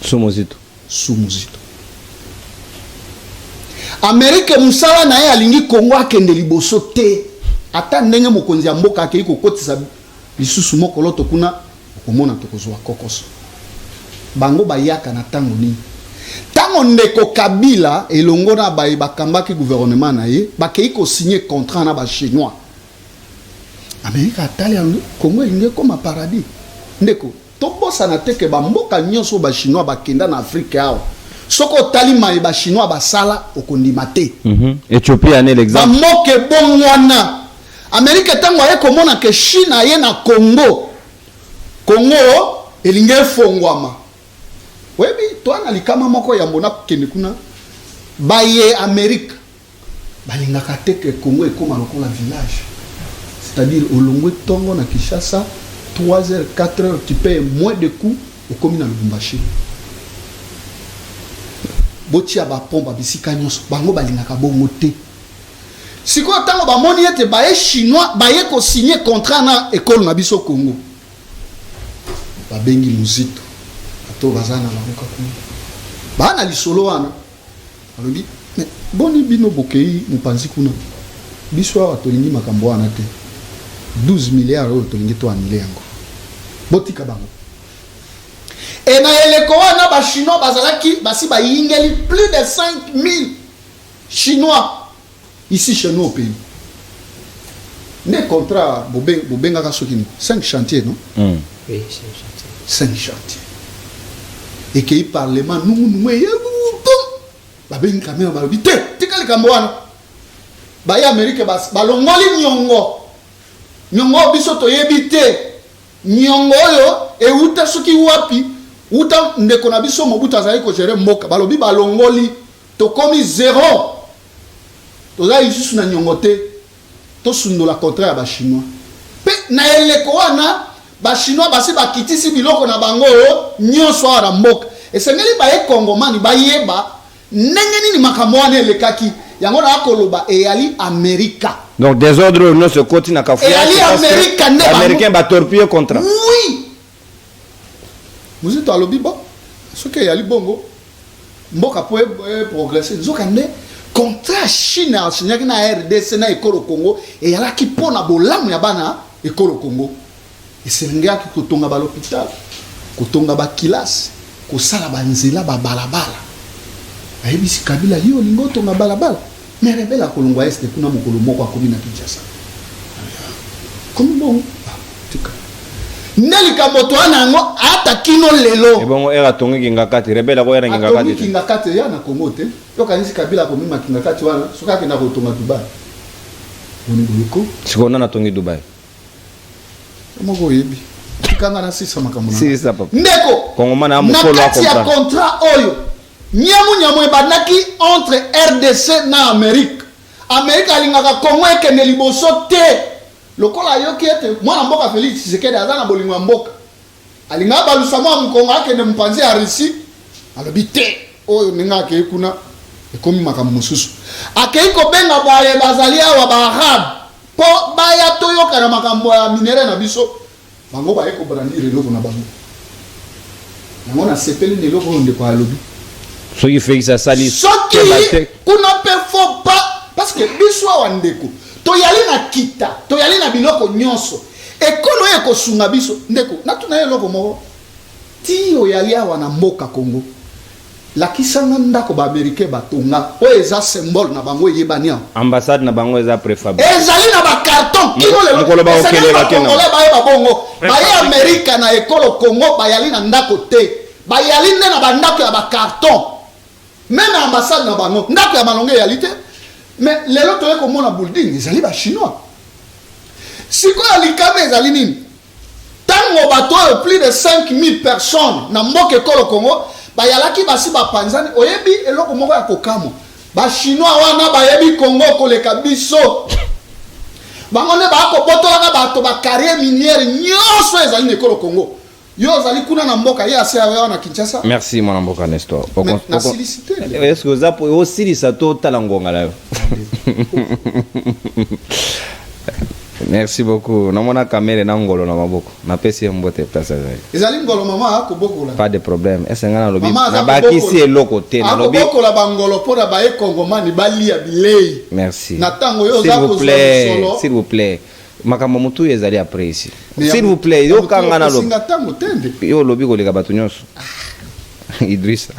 S1: Sumuzito.
S5: Amérique musala na ye alingi Kongo akende liboso te. Ata ndenge mokonzi ya mboka akei kokotisa lisusu moko loto kuna okomona tokozwa kokoso. Bango bayaka na tango nini. Tango ndeko Kabila elongo na baye bakambaki gouvernement na ye bakei ko signer contrat na ba chinois. Amerika atali yango Kongo elingi koma paradis. Ndeko tobosa na teke ba mboka nyonso ba chinois bakenda na Afrique awa. Soko tali maye ba chinois basala okondima te.
S1: Éthiopie ane l'exemple.
S5: Ba moke bongwana. Amerika tango aye komona ke Chine ye na Congo. Congo elingi fongwama. Webi toi na likama moko ya mbona kende kuna baye Amerika balingaka te ke Congo ekoma lokola village, c'est-à-dire olongwe tongo na Kinshasa 3h 4h tu payes moins de coûts okomi na Lubumbashi botia ba pomba bisika nyonso bango balingaka bongo te. Siko tango ba moni ete baye chinois baye ko signer contrat na école na biso Congo ba bengi Luzito to bazana bango kuna bana lisolo wana alobi mais boni bino bokei mupanzi kuna biso awa tolingi makambo wana te 12 milliards oyo tolingi to anile yango botika bango et na eleko wana ba chinois bazalaki basi bayingeli plus de 5000 chinois ici chez nous au pays. Ne contrat bobengaka soki 5 chantiers non?
S3: Oui,
S5: 5 chantiers. Et que parlement nous babengi kamera balobi te tikali kambo wana baye Amerika balongoli nyongo biso toyebi te nyongo oyo euta soki wapi uta ndeko na biso Mobutu azali ko gérer mboka balobi balongoli tokomi zéro toza isusu na nyongo te tosundola contrat ya ba chinois pe na eleko wana ba chinois basi bakitisi biloko na bango nyonso ara mboka esengeli baye kongomani bayeba ndenge nini makambo wana elekaki yango na akoloba eyali Amerika.
S1: Donc désordre non se continue na kafuya
S5: eyali Amerika ne
S1: américain ba torpiller contrat.
S5: Oui. Muzito alobi bon soki eyali bongo mboka po progresser zoka nde contrat Chine a signé na RDC na ekolo Congo eyalaki pona bolamu ya bana ekolo Congo esengaki kotonga ba l'hôpital kotonga ba kilasi kosala banzela ba balabala ayebisi Kabila yo lingo tonga balabala mais rebela kolongwa este kuna mokolo moko akomi na Kinshasa komi bon tika nelika moto anango ata kino lelo
S1: et bon era tongi ngakati rebela ko era ngakati
S5: tongi ngakati ya na Congo te yo kanisi Kabila komi makingakati wana soka kena ko tonga Dubai boni boloko
S1: sikona na tongi Dubai
S5: moko yebi tikanga na sisa makambo
S1: si ça papa
S5: ndeko
S1: kongomana amukolo
S5: a contrat oyo nyamu ebandaki entre RDC na Amérique alingaka Congo ekende liboso te lokola yoki ete mwana mboka Félix Tshisekedi aza na bolingo ya mboka alinga balusama mkonga akende mpanzi ya Russie alobi te oyo ninga akei kuna ekomi makambo mosusu akei kobenga baye bazali awa baarabe po baya toyoka na makambo ya minere na biso bango baye kobrandire eloko na bango yango na sepeli na eloko oyo ndeko alobi
S1: soki félix asali
S5: soki kuna mpe fo pa parce que biso awa ndeko toyali na kita toyali na biloko nyonso ekolo ekosunga biso ndeko natuna eloko moko ti oyali awa na mboka Congo lakisanga ndako ba américain batonga oyo eza symbole na bango eyebani awa
S1: ambassade na bango eza préfabriqué
S5: ezali na bakarton kino lelo bayeba bongo baye amerika na ekolo Congo bayali na ndako te bayali nde na bandako ya bakarton même ambassade na bango ndako ya malonge eyali te mais lelo toye komona building ezali bachinois sikoyo likama ezali nini ntango bato oyo plus de 5000 personnes na mboka ekolo Congo bayalaki basi bapanzani oyebi eloko moko ya kokamwa bachinois wana bayebi Congo koleka biso bango nde bakobotolaka bato bacarrière minière nyonso ezali na ekolo Congo yo ozali kuna na mboka ye asi awa na Kinshasa.
S1: Merci mon mboka Nestor.
S5: Na silicité
S1: est-ce que vous avez aussi ça to talangonga là? Merci beaucoup. Namona caméra na ngolo na maboko. Na pesi mbote place za.
S5: Ezali ngolo mama akobokola.
S1: Pas de problème. Est-ce ngana lobi na bakisi eloko te na lobi.
S5: Akobokola bangolo pona bae kongomani bali ya bilei.
S1: Merci.
S5: Na tango yo za ko
S1: solo. S'il vous plaît. Makambo mutu ezali après ici. S'il vous plaît, yo kangana lobi.
S5: Singa tango tende.
S1: Yo lobi ko leka batu nyonso. Idrissa.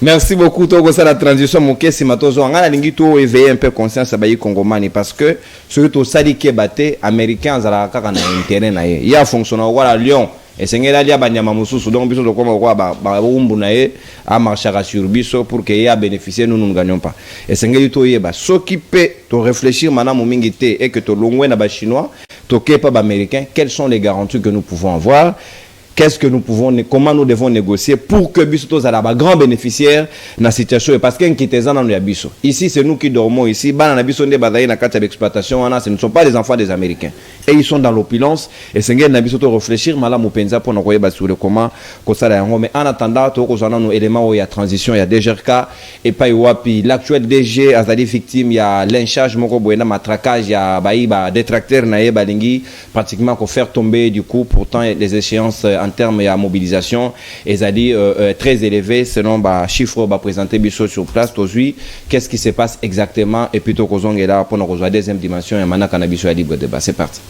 S1: Merci beaucoup Togo ça la transition mon kesi matozo ngana lingi to éveiller un peu conscience bayi congomani parce que surtout sali ke baté américain zala kaka na intérêt na ye ya fonctionne wala Lyon et sengela lia banyama mususu donc biso to koma kwa ba umbu na ye a marcher sur biso pour que ya bénéficier nous ne gagnons pas et sengeli to yeba s'occuper to réfléchir mana mo mingi té et que to longwe na ba chinois to kepa ba américain quelles sont les garanties que nous pouvons avoir. Qu'est-ce que nous pouvons, comment nous devons négocier pour que Bissoto soit un grand bénéficiaire dans la situation. Parce qu'il y a un Bisso. Ici, c'est nous qui dormons ici. Ce ne sont pas les enfants des Américains. Et ils sont dans l'opulence. Et c'est un Bissoto réfléchir. Pour nous voir sur le comment. Mais en attendant, nous avons nos éléments où il y a transition, il y a DGRK. Et pas l'actuel DG, Azali victime, il y a lynchage, matraquage, il y a détracteur, pratiquement qu'on faire tomber du coup. Pourtant, les échéances en termes de mobilisation, ils ont dit très élevé selon les chiffres présentés sur place. Qu'est-ce qui se passe exactement? Et plutôt qu'on est là pour nous rejoindre la deuxième dimension et maintenant qu'on a besoin de libre débat. C'est parti.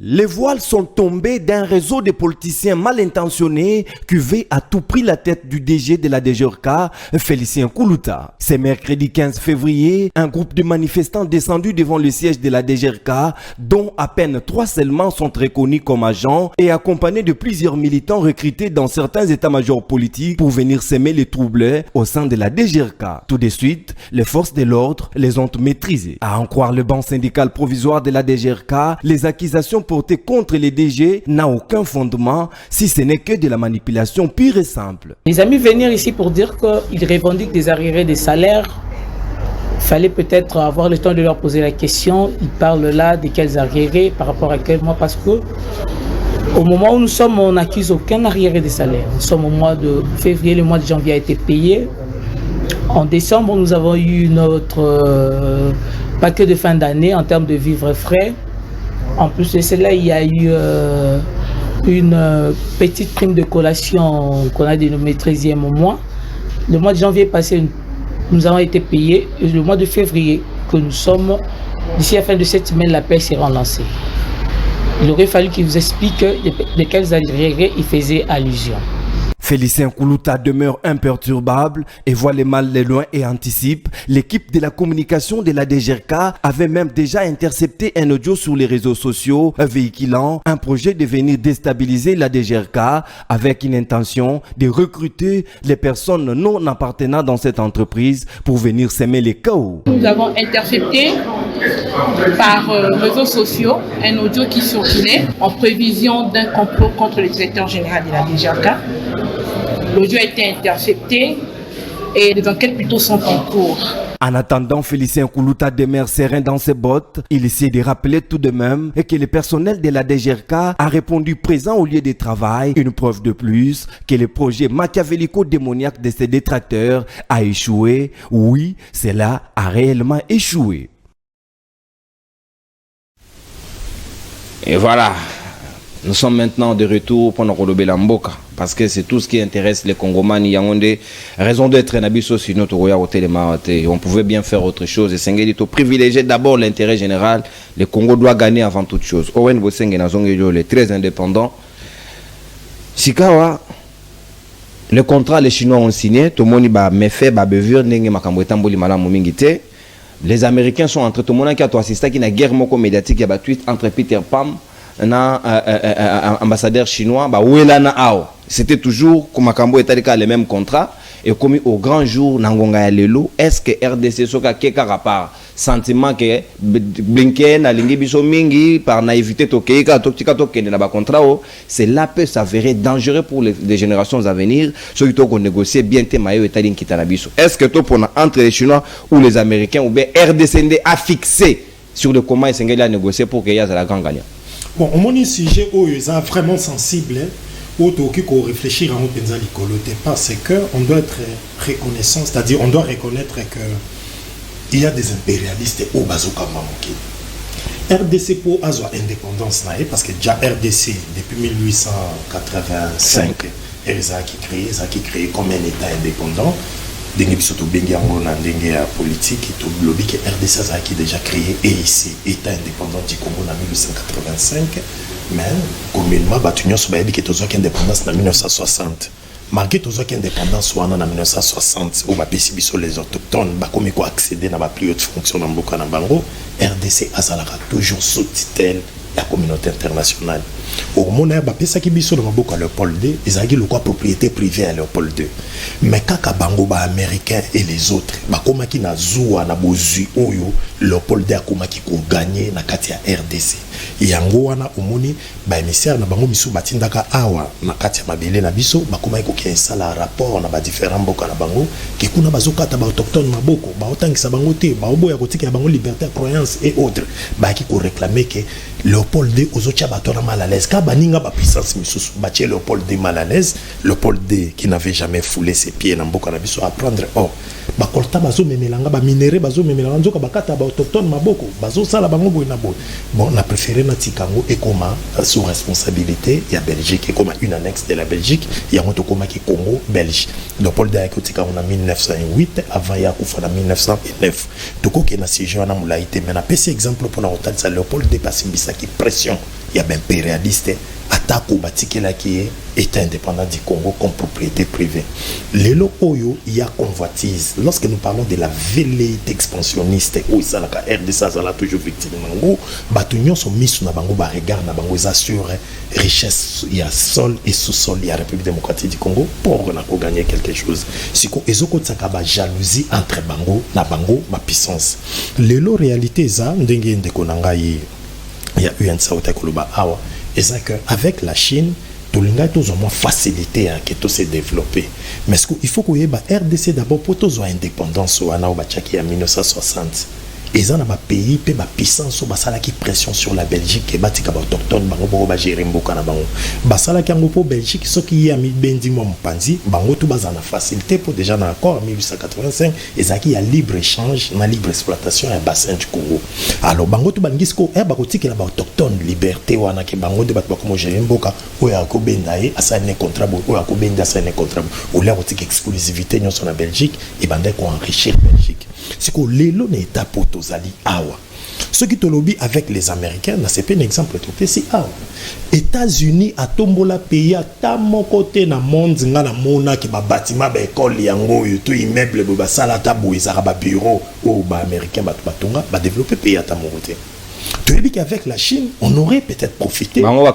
S7: Les voiles sont tombés d'un réseau de politiciens mal intentionnés qui veulent à tout prix la tête du DG de la DGRK, Félicien Koulouta. C'est mercredi 15 février, un groupe de manifestants descendus devant le siège de la DGRK, dont à peine 3 seulement sont reconnus comme agents et accompagnés de plusieurs militants recrutés dans certains états-majors politiques pour venir semer les troubles au sein de la DGRK. Tout de suite, les forces de l'ordre les ont maîtrisés. À en croire le banc syndical provisoire de la DGRK, les accusations portées contre les DG n'a aucun fondement si ce n'est que de la manipulation pure et simple.
S8: Les amis venir ici pour dire qu'ils revendiquent des arriérés des salaires. Il fallait peut-être avoir le temps de leur poser la question. Ils parlent là de quels arriérés par rapport à quel mois, parce que au moment où nous sommes, on n'accuse aucun arriéré des salaires. Nous sommes au mois de février, le mois de janvier a été payé. En décembre, nous avons eu notre paquet de fin d'année en termes de vivres frais. En plus de cela, il y a eu une petite prime de collation qu'on a dénommée 13e mois. Le mois de janvier passé, nous avons été payés. Et le mois de février, que nous sommes, d'ici la fin de cette semaine, la paie sera lancée. Il aurait fallu qu'il vous explique de quels arriérés il faisait allusion.
S7: Félicien Koulouta demeure imperturbable et voit les mal de loin et anticipe. L'équipe de la communication de la DGRK avait même déjà intercepté un audio sur les réseaux sociaux véhiculant un projet de venir déstabiliser la DGRK avec une intention de recruter les personnes non appartenant dans cette entreprise pour venir semer les chaos.
S9: Nous avons intercepté par réseaux sociaux un audio qui circulait en prévision d'un complot contre le directeur général de la DGRK. L'audio a été intercepté et les enquêtes plutôt sont en cours.
S7: En attendant, Félicien Koulouta demeure serein dans ses bottes. Il essaie de rappeler tout de même que le personnel de la DGRK a répondu présent au lieu de travail. Une preuve de plus que le projet machiavélico-démoniaque de ses détracteurs a échoué. Oui, cela a réellement échoué.
S1: Et voilà, nous sommes maintenant de retour pour notre Mboka, parce que c'est tout ce qui intéresse les Congomani. Il y a des raisons d'être Nabiso, sinon on pouvait bien faire autre chose. Et Sengelito privilégier d'abord l'intérêt général. Le Congo doit gagner avant toute chose. Owen Bosenge Nazongejo, les très indépendants. Sikawa, le contrat, les Chinois ont signé. Tout le monde a fait, les Américains sont entre tout le monde qui a assisté à une guerre médiatique qui a battu entre Peter Pam et ambassadeur chinois. C'était toujours comme le même contrat. Et comme au grand jour, est-ce que RDC soka quelque part sentiment que Blinken a l'ingibiso mingi par naïveté tokeika toktika tokene na ba contrat, cela peut s'avérer dangereux pour les générations à venir. Ceux qui ont négocié bien te mayo etalin kitanabiso. Est-ce que pour entre les Chinois ou les Américains ou bien RDC a fixé sur le comment ils a négocié pour qu'il y ait la grande gagnante?
S2: Bon, au moins sujet où ils sont vraiment sensibles. Autour qu'on réfléchir à un pensa l'icoloté parce que on doit être reconnaissant, c'est-à-dire on doit reconnaître que il y a des impérialistes au bazoka mamoki. RDC pour avoir indépendance parce que déjà RDC depuis 1885 ça qui créé comme un État indépendant. Dengue bisoto bengi ango na ndenge politique to lobby que RDC a qui déjà créé et ici État indépendant du Congo en 1885. Mais communément batunion so bayebi que tozo ki indépendance en 1960. Malgré tozo ki indépendance en 1960 où ba pesi biso les autochtones ba komi ko accéder na ba plus haute fonction na mboka na bango, RDC azalaka toujours sous tutelle la communauté internationale. Au moment où pesa ki biso na mboka Léopold II, ezaki le quoi propriété privée à Léopold II. Mais kaka bango ba américains et les autres ba komaki na zuwa na bozui oyo Léopold II akomaki ko gagner na kati ya RDC. Yango wana omoni ba émissaire na bango misu batindaka awa na kati ya mabele na biso bakomaki ko kiensala rapport na ba différents mboka na bango ki kuna bazokata ba autochtone maboko ba otangisa bango te ba oboya kotika bango liberté croyance et autres ba ki ko réclamer que Léopold II ozotia batona mal à l'aise ka baninga ba puissance misusu batie Léopold II mal à l'aise. Léopold II qui n'avait jamais foulé ses pieds na mboka na biso à prendre ba kolta bazo memelanga ba minéré bazo memelanga nzoka bakata ba autochtone maboko bazo sala bango boy na boy. Bon on a préféré na tikango et comme sous responsabilité il y a Belgique et comme une annexe de la Belgique il y a un comme qui Congo Belge. Léopold II a été en 1908 avant ya kufa en 1909 toko ke na siège na mulaité mais na pesi exemple pour na hôtel ça Léopold II passe qui pression il y a ben impérialiste attaque au batikela qui est État indépendant du Congo comme propriété privée. Lelo oyo il y a convoitise. Lorsque nous parlons de la velléité expansionniste où ça la RDC ça la toujours victime mango batunion sont mis sur na bango ba regard na bango assure richesse il y a sol et sous-sol il y a République démocratique du Congo pour na ko gagner quelque chose. Siko ezoko tsaka ba jalousie entre bango na bango ma puissance. Lelo réalité ça ndenge ndeko nangai il y a eu un saute koloba awa et ça que avec la Chine tout le monde a moins facilité à que tout se développer mais ce qu'il faut qu'il y ait RDC d'abord pour tous indépendance ou en 1960 et ça, dans le pays, il y a une puissance qui pression sur la Belgique et batika autochtone bango ba gérer mboka na bango. Basala ki ango pour Belgique ce qui a mis bendi mo mpanzi bango tout bazana facilité pour déjà dans l'accord en 1885 et ça qui a libre échange, na libre exploitation et bassin du Congo. Alors bango tout bangisco e ba kotiki la ba autochtone liberté wana ke bango de batwa comme gérer mboka o ya ko benda e asane contrat bo o ya ko benda asane contrat o la kotiki exclusivité nyonso na Belgique et bande ko enrichir Belgique. C'est que l'élo n'est pas pour tous ali awa. Ce qui te lobby avec les Américains, c'est pas un exemple tout petit awa. États-Unis a tombola pays à ta mon côté na monde ngana mona ki ba bâtiment ba école yango yo tout immeuble ba sala tabu ezara ba bureau ou ba américain ba batonga ba développer pays à ta mon côté. Tu as dit qu'avec la Chine, on aurait peut-être profité. On aurait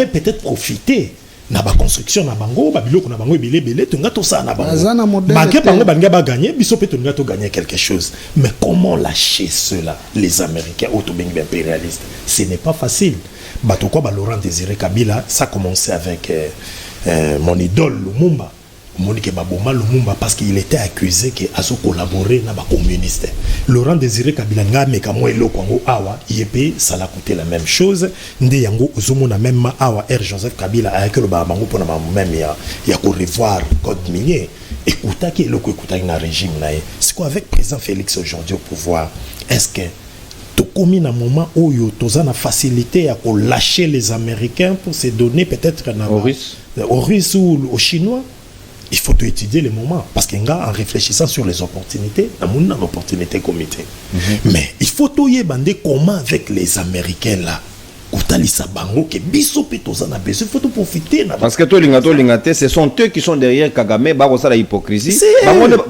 S2: peut-être profité. Na ba construction na bango ba biloko na bango belé to ngato ça na bango banque bango banga ba gagner biso pe to ngato gagner quelque chose mais comment lâcher cela les Américains auto beng impérialistes ce n'est pas facile bato quoi ba Laurent Désiré Kabila ça a commencé avec mon idole Lumumba Monique Baboma Lumumba parce qu'il était accusé que aso collaborer na ba communiste. Laurent Désiré Kabila nga meka moelo Kongo awa yepé ça l'a coûté la même chose ndé yango ozomona même awa R Joseph Kabila avec le ba bango pona même ya ko revoir code minier. Écoutez que le écoutez na régime là c'est quoi avec président Félix aujourd'hui au pouvoir est-ce que tout comme un moment où tu as la facilité à lâcher les Américains pour se donner peut-être aux Russes ou aux Chinois? Il faut étudier les moments parce qu'en réfléchissant sur les opportunités, il y a une opportunité comité. Mais il faut tout y bander comment avec les Américains là. Il faut tout profiter.
S1: Parce que ce sont eux qui sont derrière Kagame, la hypocrisie.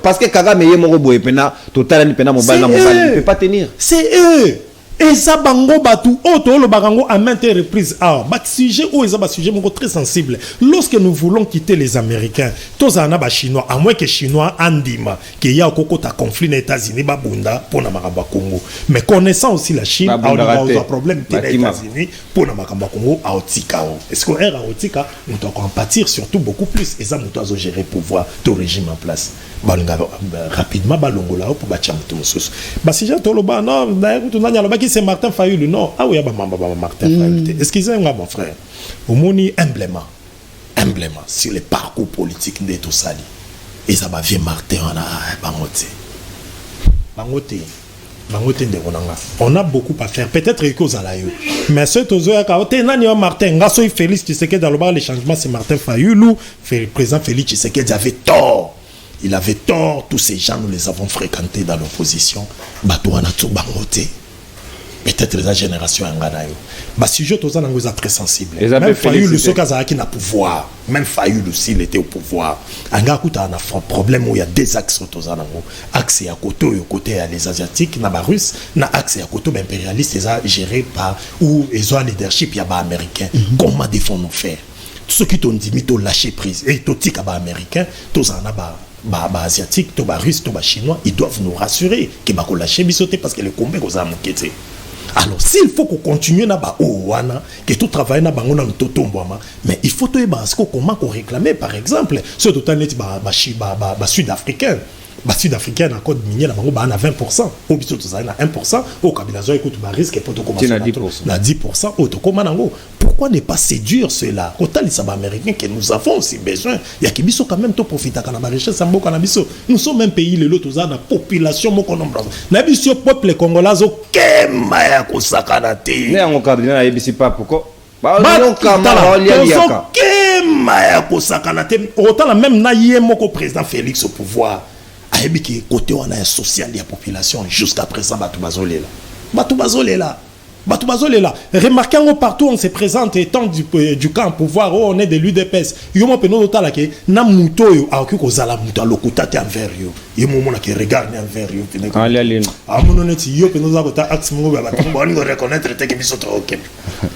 S1: Parce que Kagame est mort il ne peut pas tenir.
S2: C'est eux. Et ça bango batu auto le barango à maintes reprises sujet sujet très sensible. Lorsque nous voulons quitter les Américains, tous en a chinois à moins que chinois andima qui y a au ta conflit les États-Unis babunda pour na maraba Congo. Mais connaissant aussi la Chine a un problème les États-Unis pour na maraba Congo à Otikao. Est-ce qu'on est à Otika nous doit en pâtir surtout beaucoup plus et ça nous doit gérer pouvoir tout régime en place. Rapidement balongola pour bacham tout mususu. Si j'ai tout le bas non d'ailleurs c'est Martin Fayulu non ah oui Martin Fayulu excusez-moi mon frère au moni humblement sur le parcours politique de tout ça et ça va vieux Martin on a beaucoup à faire peut-être que vous allez mais ce que Martin Ngasso Félix Tshisekedi dans le bar les changements c'est Martin Fayulu président Félix Tshisekedi avait tort. Il avait tort, tous ces gens, nous les avons fréquentés dans l'opposition. Peut-être la génération en Ghana. Si je suis très sensible. Même Fayulu, le Sokazara qui n'a pouvoir. Même Fayulu, s'il était au pouvoir. En Ghana, il y a un problème où il y a deux axes. Axe à côté les Asiatiques, les Russes, axe à côté impérialiste, géré par ou ils ont un leadership, il y a des Américains. Comment défendons-nous faire? Ceux qui t'ont dit, ils ont lâché prise. Et tous les Américains, tous en asiatique, tous les Russes, tous les Chinois, ils doivent nous rassurer qu'ils vont lâcher bisoter parce que le combat est à manquer. Alors, s'il faut qu'on continue que tout travail mais il faut comment réclamer, par exemple, ce total sud-africain. Sud-africain a code minier à 20%, au biso à 1%, au Kabilazo écoute risque pour tout commencer à 10%, pourquoi ne pas séduire cela? Autant les Américains que nous avons aussi besoin. Il y a qui biso quand même tout profiter quand la richesse en canabiso. Nous sommes un pays le lot la population mon nombre. Nabiso peuple congolais au kema ko sakanate.
S1: Ne on cardinal ebisi pas pourquoi?
S2: Autant la même naïe mon président Félix au pouvoir. Qui côté on a un social de la population jusqu'à présent Batubazolela. Remarquons partout on se présente étant du camp pouvoir on est de l'UDPS. Yomo peno notala ke na muto yo aoki ko zala muto lokuta te envers yo. Yomo mona ke regarde envers yo pene. Amono neti yo peno za kota axe mo ba to ba ni reconnaître te ke biso to ok.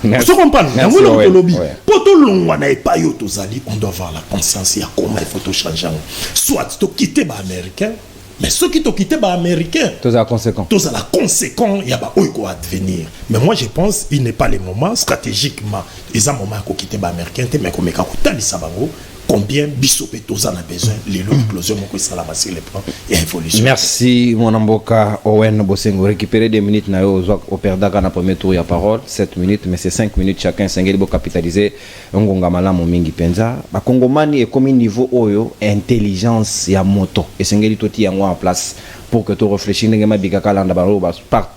S2: Vous comprenez? Yango le lobby. Poto longwa na epa yo to zali on doit avoir la conscience ya comment il faut tout changer. Soit to quitter ba américain. Mais ceux qui t'ont quitté, américains,
S1: tous à conséquent.
S2: Tous à la conséquent, il y a pas quoi advenir. Mais moi, je pense il n'est pas le moment stratégiquement. Ils ont un moment qu'on quitte américain, mais qu'on met combien bisopé tous en a besoin. Les lots explosion, mon ça la masse les plans et évolution.
S1: Merci mon amboka Owen Bosengo. Récupérer des minutes na yo au perdaka na premier tour ya parole 7 minutes mais c'est 5 minutes chacun sengeli bo capitaliser ngonga malamu mingi penza. Ba Kongomani est comme niveau oyo intelligence ya moto et sengeli toti yango en place pour que tu réfléchis ngema bikaka landa baro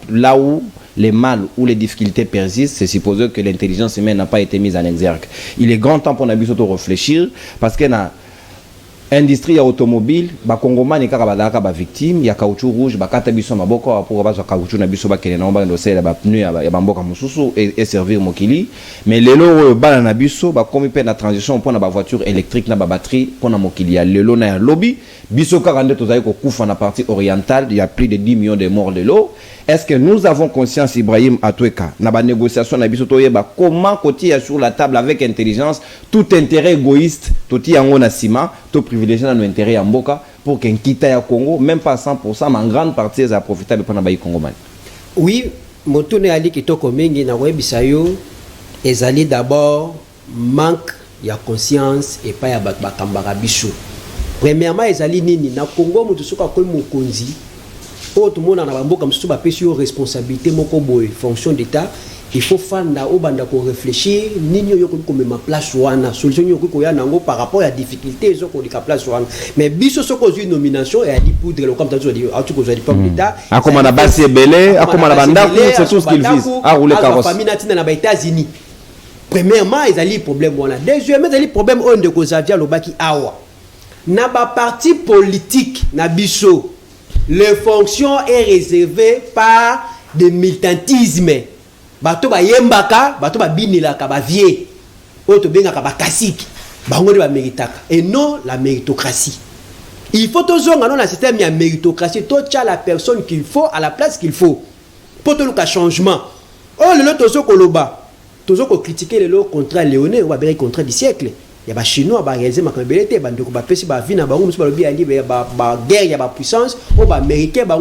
S1: là où les mal ou les difficultés persistent, c'est supposé que l'intelligence humaine n'a pas été mise en exergue. Il est grand temps pour nous de réfléchir parce que dans l'industrie automobile, les Congolais sont victimes, il y a caoutchouc rouge, il y a caoutchouc maboko pour avoir caoutchouc na biso ba kene na ba ndosé ba pneu ya bamboka mususu et servir mokili. Mais lelo bala na biso ba komi pe na transition pour na ba voiture électrique na ba batterie pour na mokili ya lelo na lobby biso 42 tozali ko kufa na partie orientale, il y a plus de 10 millions de morts de l'eau. Est-ce que nous avons conscience, Ibrahim Atoueka, dans la négociation, comment côté sur la table avec intelligence, tout intérêt égoïste, tout y a ciment, tout privilégié dans l'intérêt en boka, pour qu'un quitte au Congo, même pas 100%, mais en grande partie, ça profitable pour les Congolais.
S3: Oui, mon tourne ali qui toko mingi na webisayo, ezali d'abord manque ya conscience et pas ya bakambara biso. Premièrement, ezali nini na Congo mutu soka ko mokonzi. O tout monde na bamboka musu ba pesi yo responsabilité moko boy fonction d'état. Il faut fanda au banda ko réfléchir nini yo ko ma place wana solution yo ko ya nango par rapport à difficulté zo ko dika place wana. Mais biso soko une nomination et a dit poudre le comme tu dit tu ko dit pas d'état.
S1: A comment na basi belé, a comment na banda c'est tout ce qu'il vise. A rouler carrosse.
S3: Famille natina na ba États-Unis. Premièrement, ils ont problème voilà. Deuxièmement, ils ont problème on de Kozavia lobaki awa. Na ba parti politique na biso. Les fonctions est réservée par des militantisme. Bato ba yembaka, bato ba binilaka ba vie. Oto bengaka ba kasiki. Bango de ba méritaka et non la méritocratie. Il faut toujours dans le système il y a méritocratie, toi tu as la personne qu'il faut à la place qu'il faut. Pour tout le changement. Oh le tozo koloba. Toujours qu'on critique le contrat léoné ou le contrat du siècle. Il y a des Chinois qui ont réalisé ma cambélité, qui ont fait des vie, guerre, il y a des puissance, ou des Américains, qui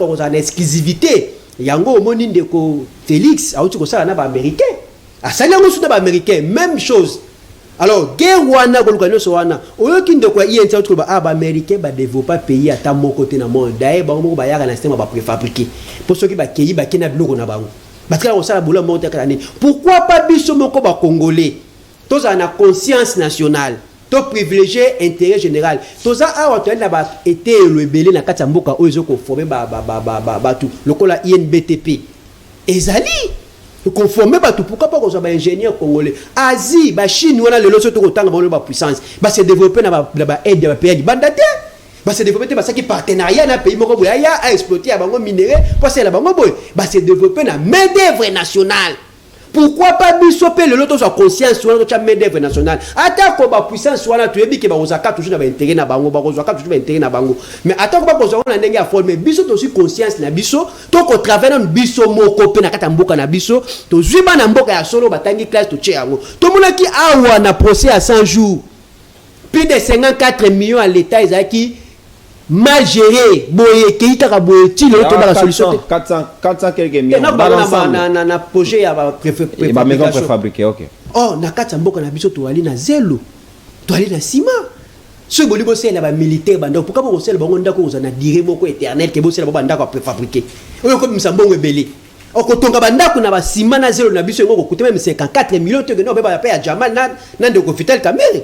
S3: ont une exclusivité. Il y a un monde de Félix, qui ont des Américains. Ça y est, des Américains, même chose. Alors, guerre wana au lieu de quoi il y a un Américain qui développe pays à ta mon côté dans le monde. D'ailleurs, il y a un système préfabriqué. Pour ceux qui ont accueilli, il y a pourquoi pas biso moko ba congolais tous en a conscience nationale to privilégier intérêt général tous a autant na ba été rebellé na kati mboka oyo ko former ba tout lokola INBTP ezali conformer ba tout pourquoi pas ko ba ingénieur congolais Asie ba Chine wana le loso to ko tanga ba puissance ba se développer na ba aide ba pays bandate ba se développer parce que partenariat na pays moko boya a exploiter bango minerai parce que la bango boy ba se développer na main d'œuvre nationale. Pourquoi pas bisoper le loto soit conscience sur la main d'œuvre nationale attaque ba puissance wana tu ebi ke ba ozaka toujours na ba intérêt na bango ba ozaka toujours ba intérêt na bango mais attaque ba kozaka na ndenge ya former biso to aussi conscience na biso to ko travailler na biso moko pe na kata mboka na biso to zuiba na mboka ya solo batangi classe to che yango to monaki awa na procès à 100 jours plus de 54 millions à l'état ezaki mal géré boye keita boye ti le to la solution
S1: 400 quelques millions dans l'ensemble
S3: na projet ya ba
S1: maison préfabriquée. OK.
S3: Oh na kata mboka na biso to ali na zelo to ali na ciment ce boli bo sel ba militaire banda pourquoi bo sel bango ndako za na dire moko éternel ke bo sel ba ndako préfabriqué oyo ko misambongo ebele okotonga bandako na ba ciment na zelo na biso ngoko coûter même 54 millions to no be ba ya Jamal na de ko Vital Kamerhe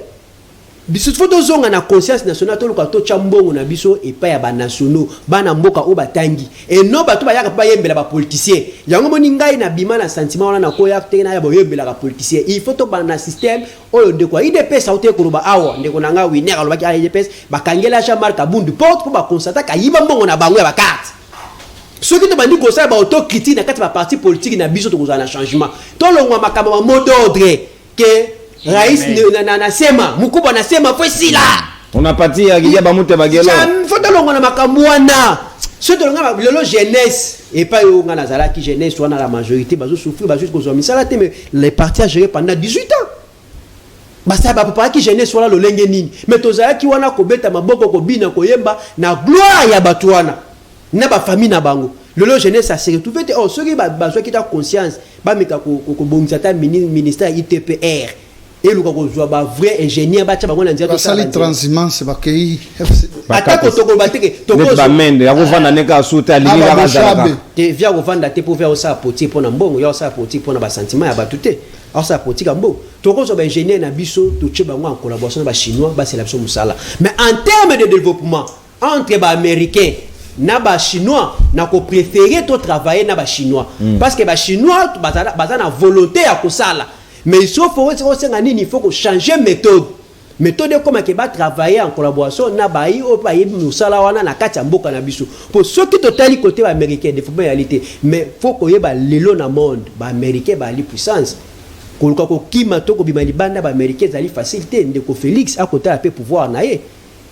S3: biso foto zonga na conscience nationale to luka to chambongo na biso et pas ya ba nationaux bana mboka o batangi et non bato ba yaka pa yembela ba politicien yango moni ngai na bima na sentiment wana na ko ya tena ya ba yembela ba politicien il faut to ba na système oyo de quoi IDPS sa ote ko ba awa ndeko nanga winner alobaki a IDPS ba kangela cha marka bundu porte pour ba constater ka yiba mbongo na bango ya ba carte ceux qui te bandi ko sa ba auto critique na kati ba parti politique na biso to ko za na changement to longwa makamba ba mot d'ordre que Rais na sema mukubwa na sema fwe sila
S1: unapatia kijia bamute bagelo
S3: foto longo na makamwana soto longa lelo jeunesse et pas yo ngana zala ki jeunesse wana la majorité bazo souffrir bazo ko zo misala te mais les partis a géré pendant 18 ans basa ba papa ki jeunesse wala lolenge nini mais tozala ki wana ko beta maboko ko bina ko yemba na gloire ya batuana na ba famille na bango lelo jeunesse a se retrouver oh ceux qui bazo ki ta conscience ba meka ko bongisa ta ministère ITPR et le ba vrai ingénieur ba tcha bango na ndia to
S5: sali transhumance ba kei
S3: atako to ko bateke to ko
S1: ba mende ya kovanda neka suta linga bazalaka
S3: te via kovanda te pour faire ça poti pona mbongo ya ça poti pona ba sentiment ya batute alors ça poti kambo to ko so ba ingénieur na biso to tche bango en collaboration ba chinois ba c'est la biso musala mais en termes de développement entre ba américains na ba chinois na ko préférer to travailler na ba chinois parce que ba chinois baza na volonté ya kosala. Mais il faut changer méthode. Méthode comme que va travailler en collaboration na bayi au pays musala wana na kati mboka na biso. Pour ceux qui totali côté américain de réalité, mais faut que yeba lelo na monde ba américain ba li puissance. Koluka ko kima to ko bimali banda ba américain zali facilité ndeko Félix à côté a peu pouvoir na ye.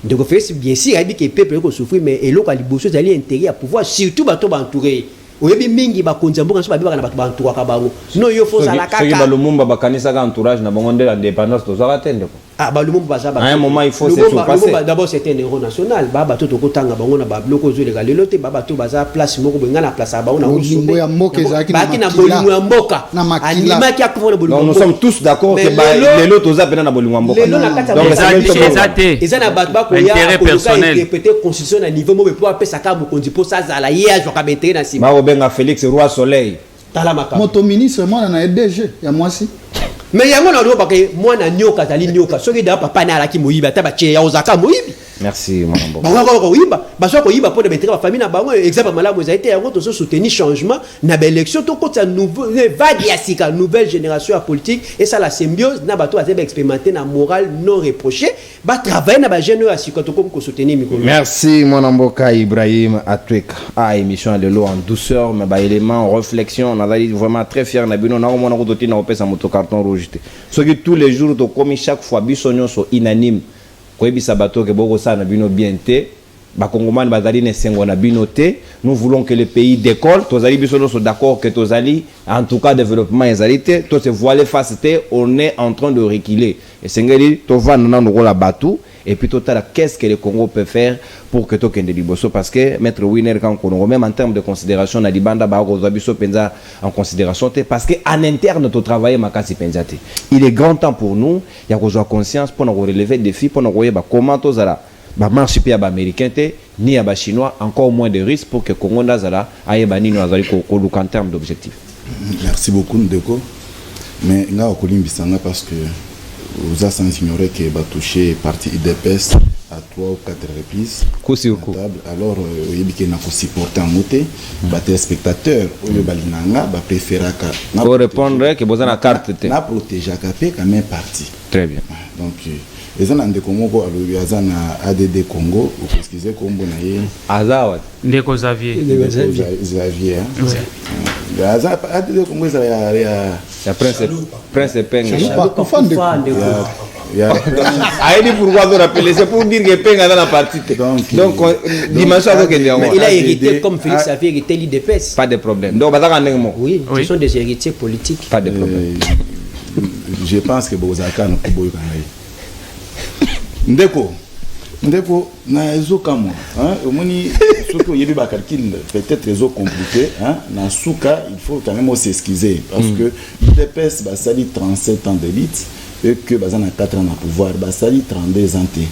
S3: Ndeko Félix bien sûr a dit que peuple ko souffrir mais eloko liboso zali intérêt à pouvoir surtout bato ba entourer. Oyebi mingi ba konza mboka so ba bibaka na bato ba entouraka bango. No yo faut ça la kaka.
S1: Ceux qui ba lumumba ba kanisa ka entourage na bango ndela indépendance to zaka tende ko.
S3: Ah, bah, Lumumba,
S1: à un moment, il faut se surpasser.
S3: D'abord, c'était un héros national. Baba, tout au côté, on a bloqué les gars. Le loté, Baba, tout baza place, mon gouvernement, la place, on a
S5: Bolingo ya mboka ezalaki na
S3: Baki na Bolingo ya mboka.
S5: Na makila.
S3: Anima qui a couvert le Bolingo.
S1: Nous sommes tous d'accord que les lots aux appels na Bolingo mboka.
S3: Donc, ils ont battu
S6: intérêt personnel.
S3: Répéter constitution à niveau, mais pour appeler ça comme on dit pour ça, la hier, je vais mettre dans si.
S1: Marobenga Félix Roi Soleil.
S3: Talamaka.
S5: Moto ministre moi na EDG ya mwasi.
S3: Mais yango na ndo parce que moi na nyoka tali nyoka soki da papa na alaki moyiba ta ba che ya ozaka moyibi.
S1: Merci mon bon.
S3: Ba ko yiba ba so ko yiba pour de mettre ba famille na bango exemple malamu za été yango to so soutenir changement na ba élection to ko ta nouveau vague ya sika nouvelle génération politique et ça la symbiose na ba to azeba expérimenter na morale non reproché ba travailler na ba jeune ya sika to ko soutenir mikolo.
S1: Merci mon mboka Ibrahim Atwek. Ah émission de l'eau en douceur mais ba élément réflexion on a vraiment très fier na bino na ko mona ko toti na opesa moto carton rouge. Ce que tous les jours to comme chaque fois bisonyo so inanime ko ebisa bato ke boko sa na bino bien te ba kongomani bazali ne sengo na bino te nous voulons que le pays décolle tozali bisono so d'accord que tozali en tout cas développement ezalité to se voiler face te on est en train de reculer et sengeli to va na ngola batu et puis total qu'est-ce que le Congo peut faire pour que tokende liboso parce que maître Winner quand Congo même en termes de considération na libanda ba ko zabiso penza en considération te parce que en interne to travailler makasi penza te il est grand temps pour nous ya ko conscience pour nous relever défis pour nous ba comment tozala ba marche pe ya ba américain te ni ya ba chinois encore moins de risques pour que Congo nazala ayeba nini azali ko luka en termes d'objectifs.
S4: Merci beaucoup Ndeko mais nga okolimbisanga parce que vous avez sans ignorer que va toucher parti IDPS à 3 ou 4 reprises. Alors, il y a un supporter en moté, les téléspectateurs, les balinanga, va préférer
S1: pour répondre que vous avez une carte.
S4: Na protéger KP quand même parti.
S1: Très bien.
S4: Donc, les gens de Congo, ils ont ADD Congo, ou excusez Congo naïe.
S1: Azawad.
S6: Ndeko Xavier.
S4: Xavier. ADD Congo, il y a
S1: Prince Penga.
S4: Aïe,
S1: pourquoi vous rappelez? C'est pour dire que Penga dans la partie. Donc, dimension avec
S3: il a hérité comme Félix Xavier hérité l'IDPS.
S1: Pas de problème. Donc,
S3: oui, ce sont des héritiers politiques.
S1: Pas de problème.
S4: Je pense que Bozaka n'a pas besoin de Ndeko, na ezoka mo, omoni surtout yebi ba calcul peut-être réseau compliqué, na souka, il faut quand même s'excuser parce que l'IDPS ba sali 37 ans d'élite et que bazana 4 ans à pouvoir, ba sali 32 ans té.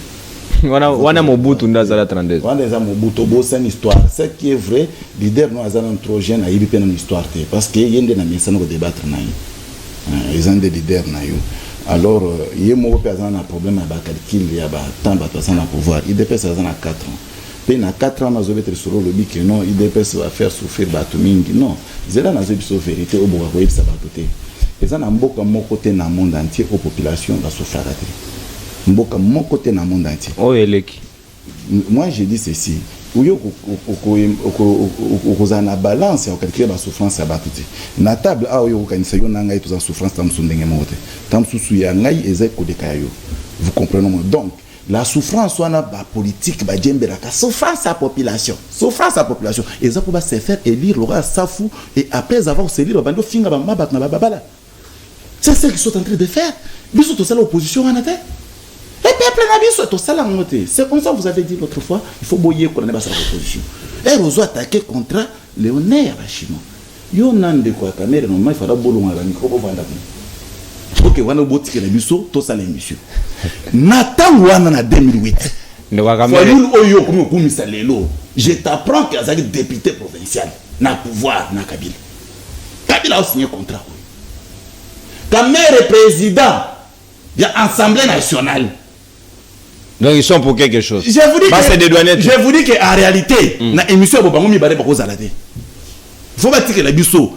S1: Wana Mobutu ndazala 32.
S4: Wana za Mobutu bo c'est une histoire, ce qui est vrai, leader no azana trop jeune a yebi pe na histoire té parce que yende na mesa no débattre na yo. Ils ont des leaders na yo. Alors, il y a un problème avec le calcul, il y a un temps de pouvoir. IDPS a 4 ans. Puis, il y a 4 ans, nous avons été sur le lobby que non, IDPS va faire souffrir Batumingi. Non, c'est là que nous avons une vérité au Bourgogne. Et ça, c'est un bon côté dans le monde entier, aux populations, la souffrance. Mon côté dans le monde entier. Moi, je dis ceci. Ukuzana balance ya calculer la souffrance ya batuti na table a yo kanisa yo nanga ito za souffrance tamsu ndenge mote tamsusu ya ngai eze kodeka yo vous comprenez donc la souffrance wana ba politique ba djembera ka souffrance à population et ça pour ba se faire élire Laurent Safou et après avoir se élire bando finga ba mabat na babala c'est ce qu'ils sont en train de faire biso to ça l'opposition wana te. Les peuples n'ont pas ça la montée. C'est comme ça que vous avez dit l'autre fois, il faut boyer qu'on ait pas sa opposition. Et Rozo attaqué contre Léonard à Chinois. Yo nan de quoi caméra non il faudra bolon à la micro pour vendre. OK, on a botti que les biso tout ça l'émission. Nathan wana na 2008.
S1: Ne wa
S4: caméra. Oyo comme komisa lelo. Je t'apprends qu'il y a député provincial na pouvoir na Kabila. Kabila a signé contrat. Caméra président il y a Assemblée nationale.
S1: Donc ils sont pour quelque chose.
S4: Je vous dis qu'en réalité, na émission Bobango Mibare Bako Zalade. Il faut pas dire que la biso,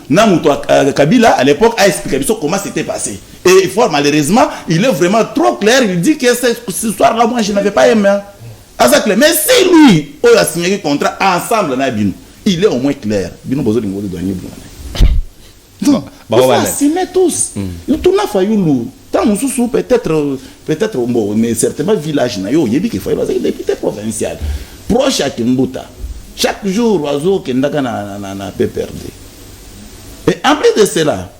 S4: Kabila à l'époque a expliqué comment c'était passé. Et fort malheureusement, il est vraiment trop clair. Il dit que cette histoire-là, moi je n'avais pas aimé. Mais si lui, on a signé un contrat ensemble, il est au moins clair. Bino Bozo Lingo de douanier. Non, il faut assumer tous. Il tourne à Fayoulou. Tant nous peut-être bon, mais certainement village na yo yebi que Fayoulou c'est député provincial. Proche à Kimbuta. Chaque jour oiseau qui ndaka na PPRD. Et en plus de cela,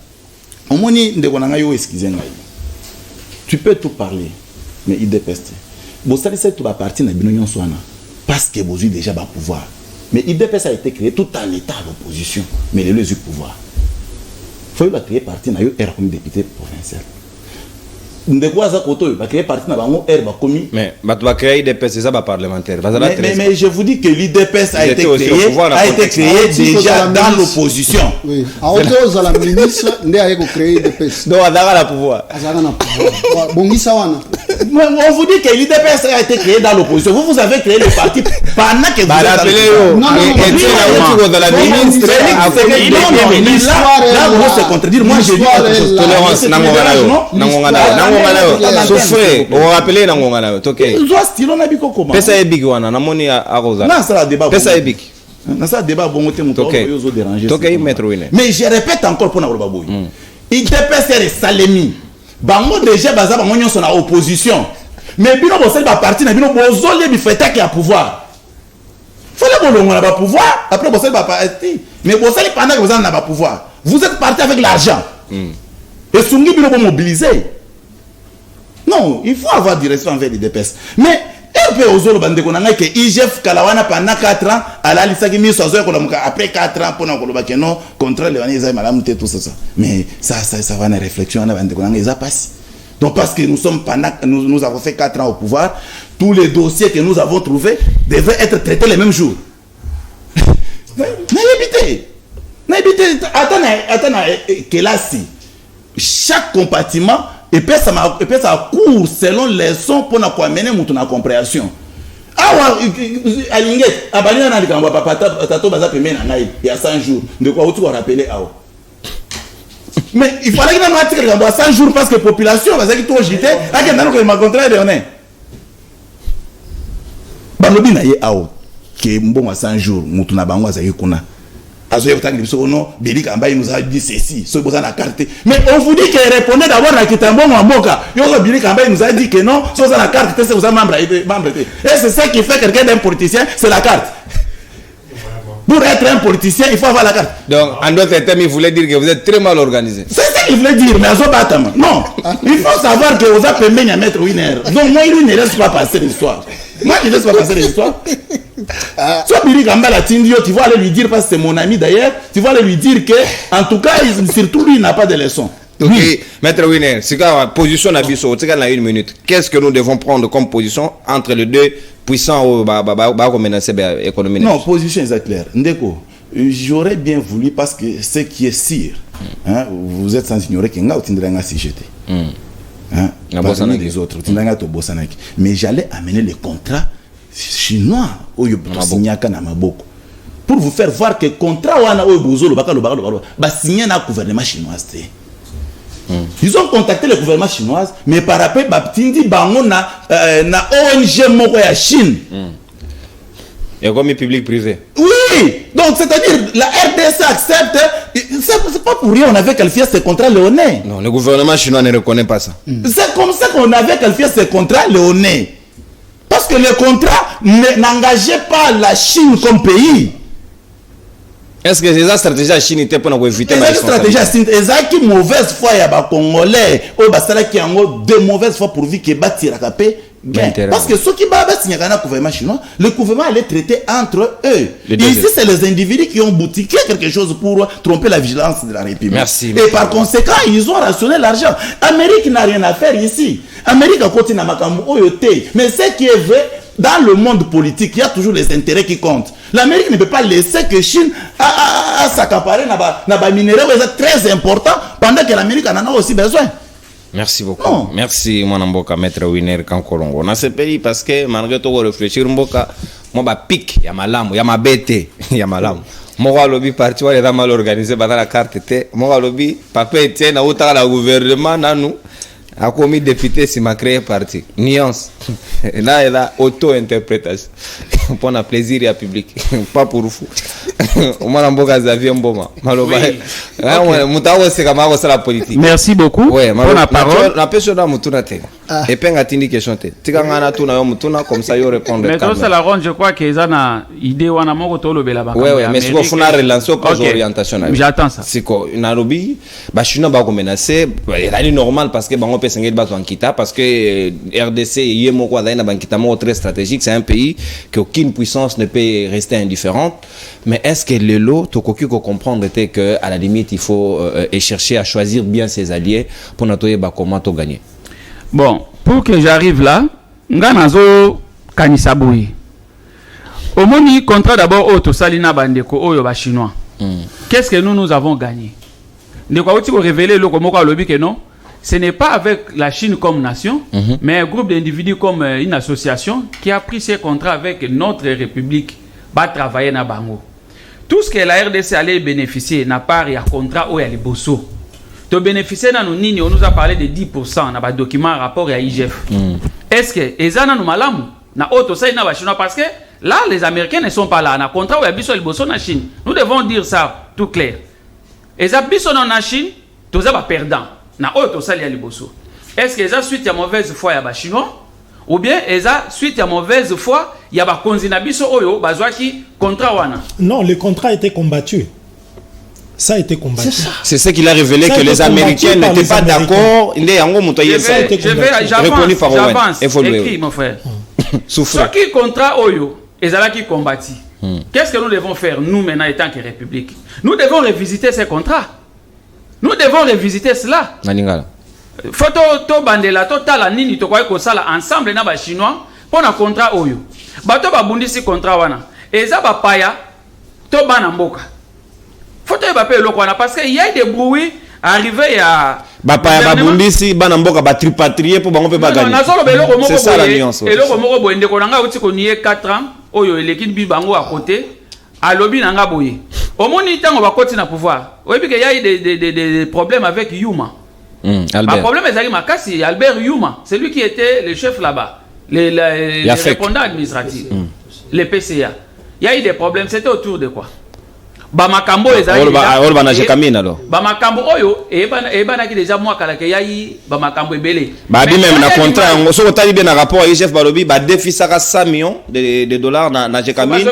S4: on moni ndeko na yo excusez ngai. Tu peux tout parler. mais IDPS bon ça c'est tout va partir na bino nyonso wana parce que vous avez déjà le pouvoir. Mais IDPS a été créé tout en état d'opposition, mais les le pouvoir. Il faut créer parti na yo comme député provincial. Ndekwa za koto va créer parti na bango commis.
S1: Mais tu vas créer IDPS c'est ça ba parlementaire.
S4: Mais je vous dis que l'IDPS a été créé déjà dans l'opposition.
S5: Oui. À hauteur la ministre ndé a créé IDPS.
S1: Donc azaka la pouvoir.
S5: Azaka na pouvoir. Bongisa wana.
S4: On vous dit que l'IDPS a été créé dans l'opposition. Vous avez créé le parti pendant que vous êtes
S5: non,
S1: la ministre.
S4: Là, vous se contredire. Moi, j'ai dit
S1: tolérance. Souffrez. On rappelle Nangongana. Ok. Pesa ebiki wana. Namoni arosa.
S4: Non, ça débat.
S1: Pesa ebiki.
S4: Non, ça débat bon côté mon déranger.
S1: Ok, maître Wine.
S4: Mais je répète encore pour Narobaboui. IDPS est salemi. Bango déjà baza bango nyonso na opposition. Mais bino bosel ba parti na bino bozole bi feta ki a pouvoir. Fallait bolongo na ba pouvoir après bosel ba parti. Mais bosel pendant que vous en avez ba pouvoir. Vous êtes parti avec l'argent. Et sungi bino bo mobiliser. Non, il faut avoir du respect envers les DPS. Mais RP ozolo bande ko nanga ke IGF kalawana pendant 4 ans ala lisaki mi sozo ko après 4 ans pour na ko lobake non contrôle les années madame tout ça. Mais ça va na réflexion na bande ko nanga ça passe. Donc parce que nous sommes pendant nous avons fait 4 ans au pouvoir, tous les dossiers que nous avons trouvés devraient être traités les mêmes jours. N'habitez attends que là si chaque compartiment et puis ça court selon les sons pour nous amener mon compréhension. Ah ouais, alinget abalina na likamba papa tato baza pemé na ngai il y a 100 jours de quoi tu vas rappeler ah. Mais il fallait que nous article dans 100 jours parce que la population va dire que tout jeté à que dans le contrat de honnête. Balobi na ye ao que mbongo 100 jours mutu na bango azaki kuna. Azo yotanga biso no Billy Kamba nous a dit ceci, ce besoin la carte. Mais on vous dit que répondez d'abord à Kitambongo Mboka. Yo Billy Kamba nous a dit que non, ce besoin la carte c'est vous membre. Et c'est ça qui fait quelqu'un d'un politicien, c'est la carte. Pour être un politicien, il faut avoir la carte.
S1: Donc, en d'autres termes, il voulait dire que vous êtes très mal organisé.
S4: C'est ça qu'il voulait dire, mais non. Il faut savoir que vous avez payé à mettre Winer. Donc, moi, il ne laisse pas passer l'histoire. Moi, il ne laisse pas passer l'histoire. Soit Billy Gamba la Tindio, tu vas aller lui dire, parce que c'est mon ami d'ailleurs, tu vas aller lui dire que, en tout cas, surtout lui, il n'a pas de leçon.
S1: Ok, oui. Maître Winer, c'est quoi la position d'Abisso? C'est quoi une minute? Qu'est-ce que nous devons prendre comme position entre les deux puissants au économie?
S4: Non, position est claire. Ndeko, j'aurais bien voulu parce que ce qui est sûr, hein, vous êtes sans ignorer que nga utindranga CGT. Hein, parmi les autres, utindranga to bosanaki. Mais j'allais amener les contrats chinois au Yobosinyaka na maboko. Pour vous faire voir que contrat wana au Bozolo bakalo ba signé na gouvernement chinois. Ils ont contacté le gouvernement chinois, mais par rapport à Tindi Bango na ONG moko ya Chine.
S1: Et comme public privé.
S4: Oui, donc c'est-à-dire la RDC accepte. C'est pas pour rien on avait qualifié ce contrat léonin.
S1: Non, le gouvernement chinois ne reconnaît pas ça.
S4: C'est comme ça qu'on avait qualifié ce contrat léonin. Parce que le contrat n'engageait pas la Chine comme pays.
S1: Est-ce que c'est la stratégie à Chine était pour nous éviter
S4: la stratégie à Chine est qui mauvaise foi il y a congolais au basala qui en de mauvaise foi pourvu que bâtir à capé parce que ceux qui battent signer un gouvernement chinois le gouvernement allait traiter entre eux ici c'est les individus qui ont boutiqué quelque chose pour tromper la vigilance de la République.
S1: Merci.
S4: Et par conséquent ils ont rationné l'argent. Amérique n'a rien à faire ici. Amérique a continué à makambo oyoté mais ce qui est vrai dans le monde politique, il y a toujours les intérêts qui comptent. L'Amérique ne peut pas laisser que Chine s'accaparer dans minéraux très important pendant que l'Amérique en a aussi besoin.
S1: Merci beaucoup. Non. Merci mon Mboka maître Winer Kankolongo. Dans ce pays parce que malgré tout réfléchir Mboka, moi ba pique, ya malamu, ya mabete, ya malamu. Moi lobby parti wa ya mal organisé dans la carte té. Moi lobby papa était na autant la gouvernement na nous. A commis député si m'a créé parti. Nuance. Là, elle a auto-interprétation. pour un plaisir et public, pas pour vous. Au moins, on Xavier Mboma. C'est la politique.
S6: Merci beaucoup.
S1: Oui,
S6: pour la parole.
S1: La personne a mutuna te. Et puis on tindi question te. Tika ngana tu na yo mutuna comme ça yo répondre.
S6: Mais tout ça la ronde, je crois que ça na idée wana moko to lo bela ba.
S1: Oui, mais c'est pour faire relancer aux orientations.
S6: J'attends ça.
S1: C'est quoi Nairobi, bah chino ba ko menacer, c'est normal parce que bango pe sengeli ba Bankita parce que RDC yemo kwa na Bankita mo très stratégique, c'est un pays que aucune puissance ne peut rester indifférente. Mais est-ce que le lot tokoki ko comprendre était que à la limite il faut chercher à choisir bien ses alliés pour noter ba comment to gagner.
S6: Bon, pour que j'arrive là, nganazo kanisaboui. Au moni contrat d'abord auto salina bandeko oyo ba chinois. Qu'est-ce que nous avons gagné? De quoi vous révéler le comment lobby que non? Ce n'est pas avec la Chine comme nation, mais un groupe d'individus comme une association qui a pris ses contrats avec notre république va travailler na bango. Tout ce que la RDC allait bénéficier n'a pas un contrat où il y a les bossos. De bénéficier dans nos nini, on nous a parlé de 10% dans le document rapport à IGF. Est-ce que ezana nous malamu na auto ça na chinois parce que là les Américains ne sont pas là. Na contrat où il y a biso les bossos na Chine. Nous devons dire ça tout clair. Eza biso na Chine, tous ça perdant. Na auto ça il y a les bossos. Est-ce que eza suite à mauvaise foi ya ba chinois ou bien eza suite à mauvaise foi ya ba konzina biso oyo bazwaki contrat wana?
S2: Non, le contrat a été combattu. Ça a été combattu.
S1: C'est ce qu'il a révélé que les Américains n'étaient pas d'accord. Il est en gros
S6: j'avance. Écris, mon frère. Ce qui contrat oyo, ezala qui combattu. Qu'est-ce que nous devons faire, nous maintenant étant que République? Nous devons revisiter ces contrats. Nous devons revisiter cela. Photo to bandela to tala nini to kwa ko sala ensemble na ba chinois pour un contrat oyo. Bato ba bundisi contrat wana. Eza ba paya to bana mboka. Photo ba pe lokwana parce que il y a des bruits arrivé à
S1: Bapaya babundisi bana mboka ba tripatrier pour bango pe ba gagner. C'est ça la nuance.
S6: Et loko moko boye ndeko nanga uti ko nié 4 ans oyo l'équipe bi bango à côté à lobby nanga boye. Au moni tango ba koti na pouvoir. Oui puis qu'il y a eu des problèmes avec Yuma. Le problème est Makassi, Albert Yuma, c'est lui qui était le chef là-bas, les répondants administratifs, les PCA. Il y a eu des problèmes, c'était autour de quoi? Bamakambo les amis. Bamakambo oyo et bana qui déjà moi kala ke yayi Bamakambo ebele.
S1: Ba bi même na contrat on so tali bien na rapport à chef Balobi ba défisaka 100 millions de dollars na Jekamine.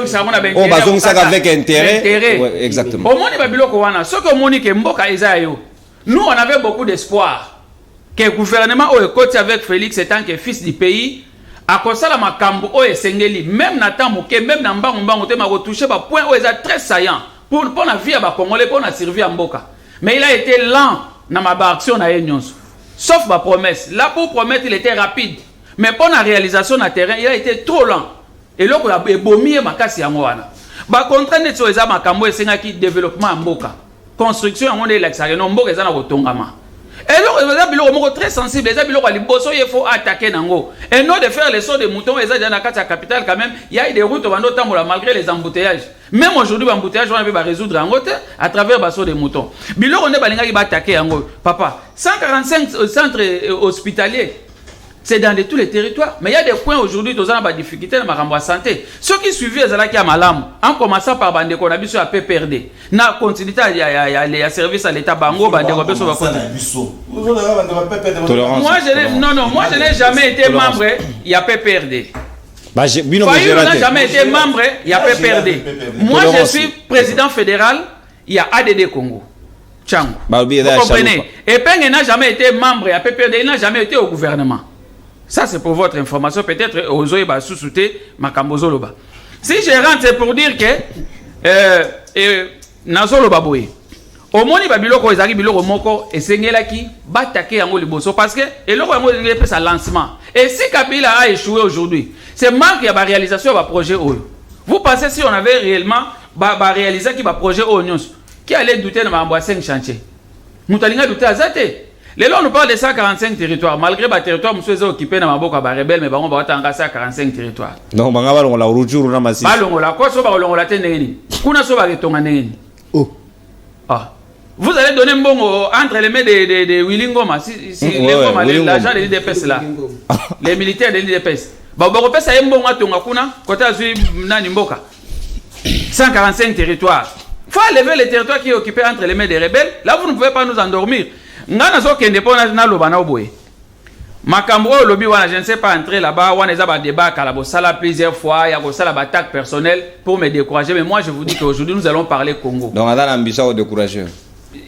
S1: On va donc ça avec intérêt. Ouais, exactement.
S6: Au moni ba biloko wana, ce que moni ke mboka ezayo. Nous on avait beaucoup d'espoir que le gouvernement au côté avec Félix étant que fils du pays à cause de la makambo o esengeli même na temps moké même na mbango te ma retoucher ba point o eza très saillant pour la vie à Congolais, pour la survie à Mboka. Mais il a été lent dans ma action à Enyons. Sauf ma promesse. Là, pour promettre, il était rapide. Mais pour la réalisation na terrain, il a été trop lent. Et là, il a ébomé ma casse à moi. Bah, contraindre sur les amakambo et c'est développement à Mboka. Construction à mon l'extérieur, non, Mboka est dans le tongama. Et là, il est très sensible. Il faut attaquer Nango. Et non de faire les sauts de moutons, dans la capitale quand même, il y a des routes malgré les embouteillages. Même aujourd'hui, l'embouteillage, on va résoudre en route à travers les sauts de moutons. Bilo, on est attaquer Nango. Papa, 145 centres hospitaliers. C'est dans tous les territoires. Mais il y a des points aujourd'hui, où on a des difficultés dans la santé. Ceux qui suivent les Malam, en commençant par Bande Konabiso à PPRD, na continuité, il y a service à l'État Bango, Bande Konabiso. Moi, je n'ai jamais été membre, il y a PPRD. Fayoum n'a jamais été membre, il y a PPRD. Moi, je suis président fédéral, il y a ADD Congo. Tchango. Vous comprenez? Et Peng n'a jamais été membre, il y a PPRD, il n'a jamais été au gouvernement. Ça, c'est pour votre information. Peut-être aux Oeba sous-souté Makambozoloba. Si je rentre, c'est pour dire que Nazoloba Boye. Au moins, il va biloko ezaki biloko moko et sengelaki bataquer en liboso parce que et loko yango fait sa lancement. Et si Kabila a échoué aujourd'hui, c'est manque ya ba réalisation ba projet Oyo. Vous pensez si on avait réellement ba réalisé qui ba projet Oyo qui allait douter de ma 5 chantiers. Mutalinga douter azate. Les là, on nous parle de 145 territoires. Malgré les territoires, nous sommes occupés dans ma boca rebelle, mais on va attendre 145 territoires.
S1: Non, on va la rujuru na masi.
S6: Balongo la quoi soba on la teneni. Kuna soba ketonga neni. Oh. Ah. Vous allez donner un bon entre les mains de Willy Ngoma si les Ngoma l'argent de l'IDPS là. Les militaires de l'IDPS. Ba pesa yembonga tonga kuna côté azui nani mboka. 145 territoires. Faut lever les territoires qui est occupé entre les mains des rebelles. Là vous ne pouvez pas nous endormir. Ngana zo kende pona na loba na oboye. Makambo lobby wana je ne sais pas entrer là-bas, on est à débat à la sala plusieurs fois, il y a ça la attaque personnelle pour me décourager, mais moi je vous dis qu'aujourd'hui nous allons parler Congo.
S1: Donc on a l'ambition de décourager.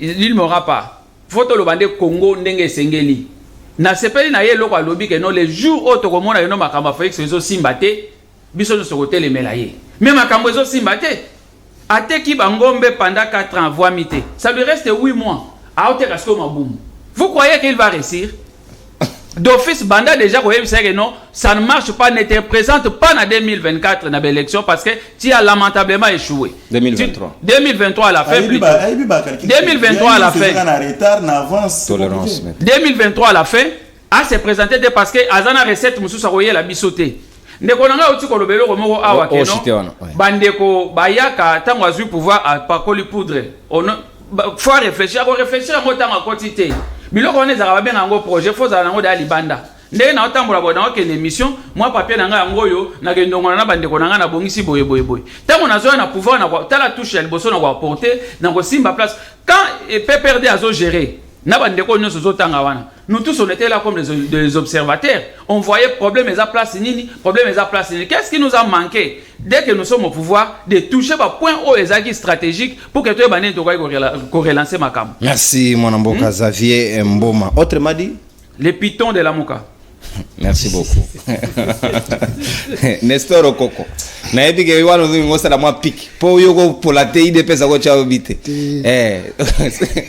S6: Il ne m'aura pas. Faut que le bandé Congo ndenge sengeli. Na sepeli na ye loko lobby que non les jours où to komona yo makambo Félix ezo simbate, biso de ce côté les melaye. Mais makambo ezo simbate. Ate ki bangombe pendant 4 ans voix mité. Ça lui reste 8 mois. A ote kasko maboum. Vous croyez qu'il va réussir? D'office Banda déjà que non, ça ne marche pas, ne te présente pas en 2024 dans l'élection parce que tu as lamentablement échoué.
S1: 2023.
S6: 2023 à la fin. 2023 à la fin.
S1: Tolérance.
S6: 2023 à la fin, a se présenté parce que Azana recette Moussou Saroye la bisoté. Nekonanga oti ko lobelo ko moko awa keno. Bandeko bayaka tango azu pouvoir à pakoli poudre. On faut réfléchir, à mon temps à quantité. Biloko on est à bien un projet, faut za nango da libanda. Ndé na otambola bo na okende mission, moi papier nanga yango yo na kendongo na bande ko nanga na bongisi boye. Tango na zo na pouvoir na tala touche ya liboso na ko porter na ko simba place. Quand PPRD a zo gérer, na bande ko nyoso zo tanga wana. Nous tous on était là comme des observateurs. On voyait problème et à place nini, problème et à place nini. Qu'est-ce qui nous a manqué dès que nous sommes au pouvoir de toucher par point haut et acquis stratégique pour que tu aies relancer ma cam.
S1: Merci mon amboka Xavier Mboma. Autrement dit,
S6: les pitons de la Mouka.
S1: Merci beaucoup. Nestor Okoko. Na yebi ke wana ngosa la mwa pic. Po yoko pour la IDPS ako cha obite.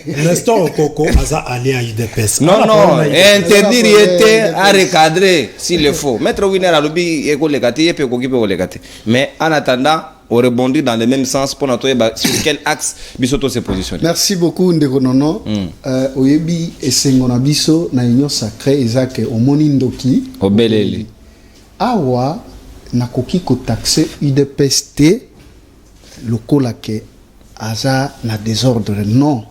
S2: Nestor Okoko aza allié à IDPS.
S1: Non, interdire était à recadrer s'il le faut. Maître Winner a lobby eko lekati yepe ko kipe ko lekati. Mais en attendant, on rebondit dans le même sens pour notre sur quel axe Bisoto se positionne.
S5: Merci beaucoup Ndeko Nono. Oyebi esengona biso na union sacrée ezake omoni ndoki
S1: obeleli.
S5: Awa nakoki ko taxer UDPS te lokola ke aza na désordre non.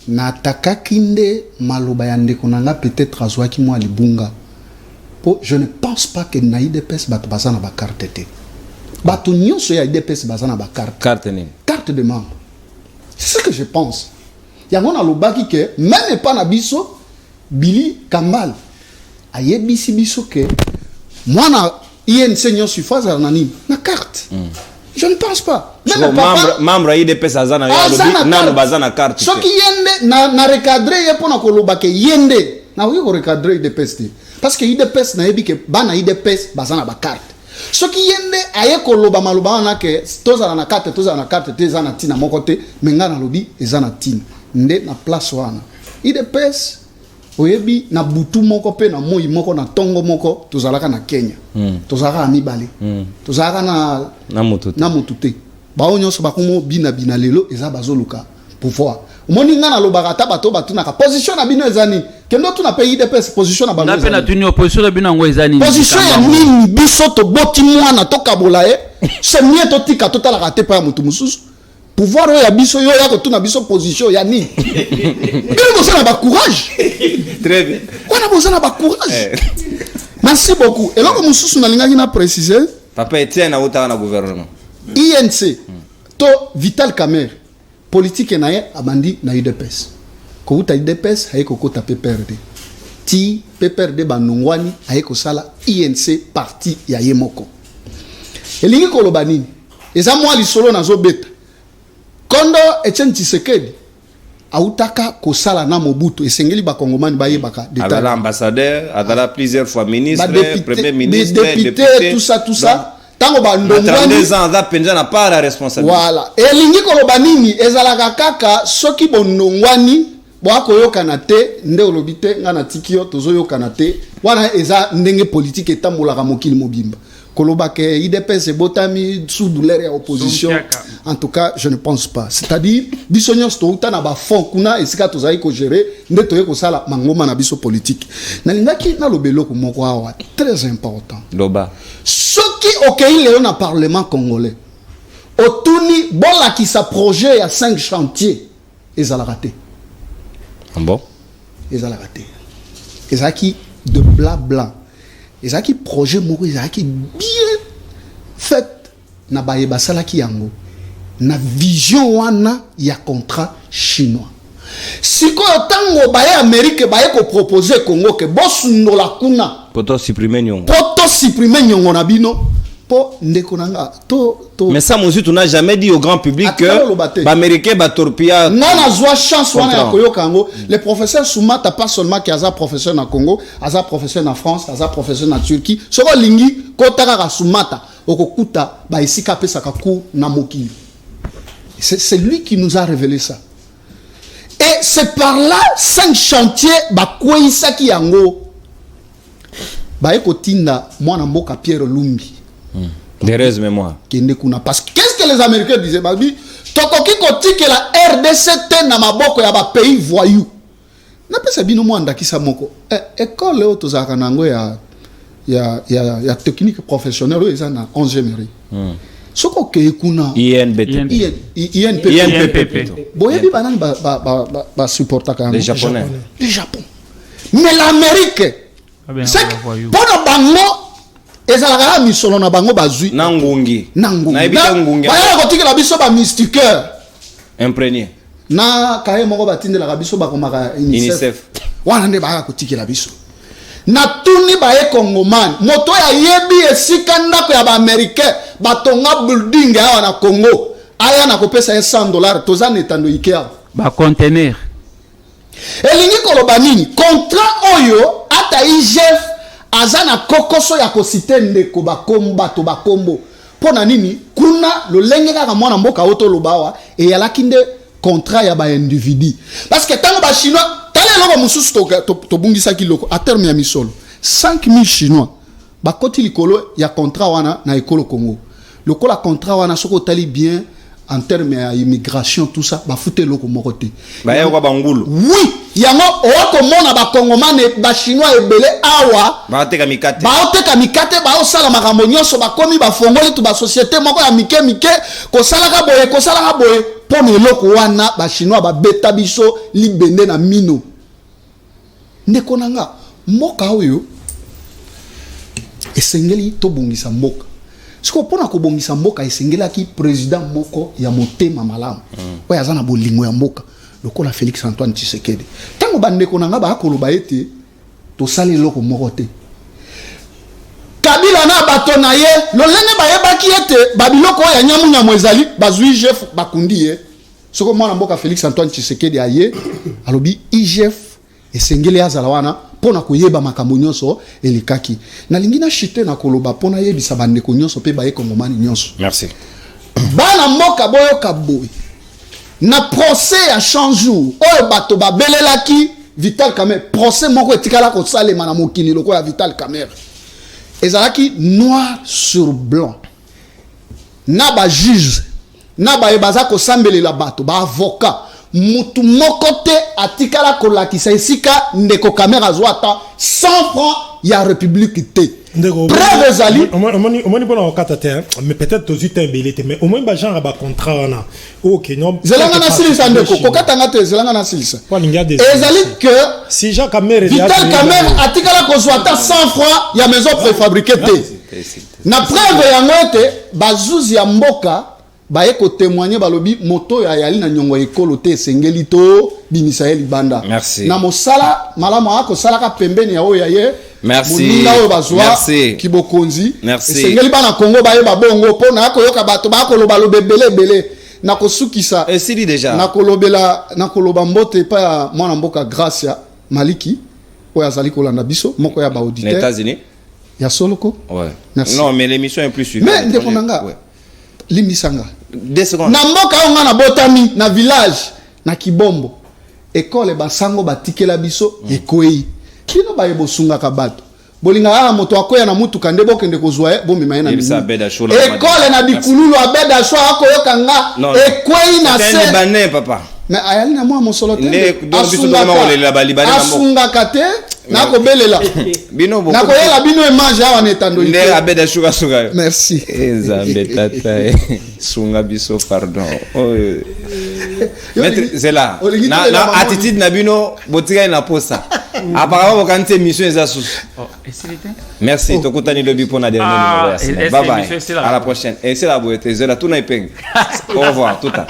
S5: Na atakaki nde maloba ya ndeko nanga peut-être azwaki mwa libunga. Je ne pense pas que na UDPS bato baza na ba carte te. Bato nyonso ya IDPS bazana ba carte. Carte de membre. C'est ce que je pense. Yango na lobaki ke même pas na biso Billy Kambal ayebisi biso ke moi na INC nyonso phase na nini na carte. Je ne pense pas.
S1: Même membre IDPS azana ya lobi nano bazana carte.
S5: Soki yende na recadrer ye pona ko lobake yende na ko recadrer IDPS te. Parce que IDPS na yebi ke bana IDPS bazana ba carte. Ce qui yende aye koloba maloba na ke tozala na carte te za na tina moko te menga na lobi eza na tina nde na place wana IDPS oyebi na butu moko pe na moi moko na tongo moko tozalaka na Kenya tozalaka na mibale tozalaka na mutu te ba onyoso bakomo bina lelo eza bazoluka pouvoir moni nga na lobaka ta bato na ka position na bino ezani kendo tu na pays IDPS position na bango
S6: na pe na tuni opposition na bino ngo ezani
S5: position ya nini biso to boti mwana to kabola c'est mieux to tika to tala ka te pa mutu mususu pouvoir ya biso yo ya ko tu na biso position ya nini bino bosana ba courage
S1: très bien
S5: wana bosana ba courage merci beaucoup et là comme mususu na linga na préciser
S1: papa Etienne na utaka na gouvernement
S5: INC to Vital Kamerhe politique naye abandi na UDPS ko uta UDPS hayeko kota PPRD ti PPRD banongwani hayeko sala INC parti ya yemoko elingi ko lobanini eza mwa lisolo nazo beta kondo Etienne Tshisekedi autaka ko sala na Mobutu esengeli ba kongomani bayebaka
S1: d'état l'ambassadeur adala plusieurs fois ministre premier ministre
S5: député tout ça tango ba ndongwani
S1: 32 ans za penza na pas la responsabilité
S5: voilà elingi ko loba nini ezalaka kaka soki bondongwani bwako yokana te nde olobite ngana tikio tozo yokana te wana eza ndenge politique etambolaka mokili mobimba koloba ke IDPS botami sous douleur ya opposition en tout cas je ne pense pas c'est-à-dire biso nyonso to utana ba fond kuna esika tozali ko gérer nde toye ko sala mangoma na biso politique nalingaki na lobelo ko moko awa très important
S1: loba
S5: soki okei leo na parlement congolais otuni bola qui sa projet ya 5 chantiers ezala raté
S1: bon
S5: ezala raté ezaki de blanc ezaki projet moko ezaki bien fait na baye basalaki yango na vision wana ya contrat chinois. Sikoyo tango baye Amérique baye ko proposer Congo ke bosundola kuna
S1: poto supprimer nyongo
S5: na bino po ndeko nanga to
S1: mais ça monsieur tu n'as jamais dit au grand public que l'américain ba torpilla
S5: non na zwa chance wana ya koyoka yango. Le professeur Soumata pas seulement qui a professeur na Congo, a professeur na France, a professeur na Turquie, soko lingi kotaka ka Soumata okokuta ba isika pesa ka ku na mokili. C'est lui qui nous a révélé ça. Et c'est par là 5 chantiers ba kweisaki yango ba ekotinda mwana mboka Pierre Lumbi.
S1: Thérèse mémoire.
S5: Parce que qu'est-ce que les Américains disaient? Babi, tokoki koti que la RDC na maboko ya ba pays voyous. Na pesa bino mwanda kisa moko. École o tozaka nango ya technique professionnelle eza na 11e rue. Soko ke kuna
S1: INPP.
S5: Boyebi banani ba supportaka
S1: les japonais.
S5: Les Japon. Mais l'Amérique c'est pour bango ezalaka misolo na bango bazui
S1: nangungi
S5: na baya kotikela biso ba mystiqueur
S1: imprégné
S5: na kaye moko batindela biso bakomaka UNICEF wana nde baya kotikela biso na tuni baye Congoman moto ya yebi esika ndako ya ba américain batonga building awa na Congo aya na kopesa $100 tozana etando ikea
S6: ba conteneur
S5: elingi koloba nini contrat oyo ata IGF azana kokoso ya kosite ndeko bakomba to bakombo pona nini kuna lolenge kaka mwana mboka oto lobawa e yalaki nde contrat ya ba individu parce que tango ba chinois tale loko mususu to bungisa kiloko a terme ya misolo 5000 chinois bakoti likolo ya contrat wana na ekolo Congo lokola contrat wana soko tali bien en termes d'immigration tout ça ba fouté loko mokoté
S1: ba ya kwa bangulu
S5: oui yango oko mona ba kongomane ba chinois ebele awa
S1: ba oteka mikate
S5: ba osala makambo nyonso ba komi ba fongoli to ba société moko ya mike ko sala ka boye pone loko wana ba chinois ba beta biso libende na mino ndeko nanga mboka oyo esengeli to bongisa mboka. Siko pona ko bongisa mboka esengelaki président moko ya motema malamu oya zana bolingo ya mboka lokola Félix Antoine Tshisekedi tango bandeko nanga ba koloba ete to sale loko moko te Kabila na bato na ye lolenge bayebaki ete babiloko ya nyamu ezali bazui IGF bakundi ye soko mwana mboka Félix Antoine Tshisekedi aye alobi IGF esengeli azala wana pona koyeba makambo nyonso elikaki na lingina chite na koloba pona yebisa bandeko nyonso pe baye kongomani nyonso.
S1: Merci.
S5: Bana mboka boyo kaboy na procès ya chanjour oyo bato babelelaki Vital Kamerhe procès moko etikala ko salema na mokili loko ya Vital Kamerhe ezalaki noir sur blanc na ba juge na ba ebaza ko sambelela bato ba avocat mutu moko te atikala kolakisa esika ndeko Kamerhe azwata 100 francs ya république te preuve ezali
S2: omoni bona okata te mais peut-être tozita embelete mais au moins ba genre ba contrat wana OK non
S5: zelanga na silisa ndeko kokata ngate zelanga na silisa ezali que
S2: si Jean Kamerhe
S5: Vital Kamerhe atikala kozwata 100 francs ya maison préfabriquée te na preuve yango ete bazuzi ya mboka baye ko témoigner balobi moto ya yali na nyongo ekolo te sengeli to bimisaeli banda.
S1: Merci.
S5: Na mosala malamu ako sala ka pembeni ya oya ye.
S1: Merci.
S5: Merci. Kibokonzi.
S1: Merci.
S5: Sengeli bana Congo baye babongo po na ko yoka bato ba ko loba bele na ko sukisa.
S1: Et si déjà.
S5: Na ko lobela na ko loba mbote pa ya mwana mboka Gracia Maliki oya zali ko landa biso moko ya ba auditeur.
S1: Les États-Unis.
S5: Ya Soloko.
S1: Ouais.
S5: Merci.
S1: Non mais l'émission est plus suivie.
S5: Mais ndekonanga. Ouais. Limisanga
S1: 2 secondes
S5: na mboka onga na botami na village na Kibombo école basango batikela biso ekwei kino baye bosunga ka bato bolinga ala moto akoya na mutu kande bokende kozwa bomema na école na bikululu abeda sho akoyoka nga ekwei na se
S1: bané papa
S5: mais ayali na mwa mosolo
S1: te
S5: asunga kate na ko belela
S1: bino
S5: na ko yela bino image awa netando
S1: nde abeda shuga suga
S5: merci
S1: ezambe tata sunga biso pardon maître c'est là na attitude na bino botika na posa apparemment quand mission eza sous Merci, Tokutani Lobi pour la dernière numéro. Bye bye. À la prochaine. Et c'est la beauté. Je la tourne et au revoir, tout à l'heure.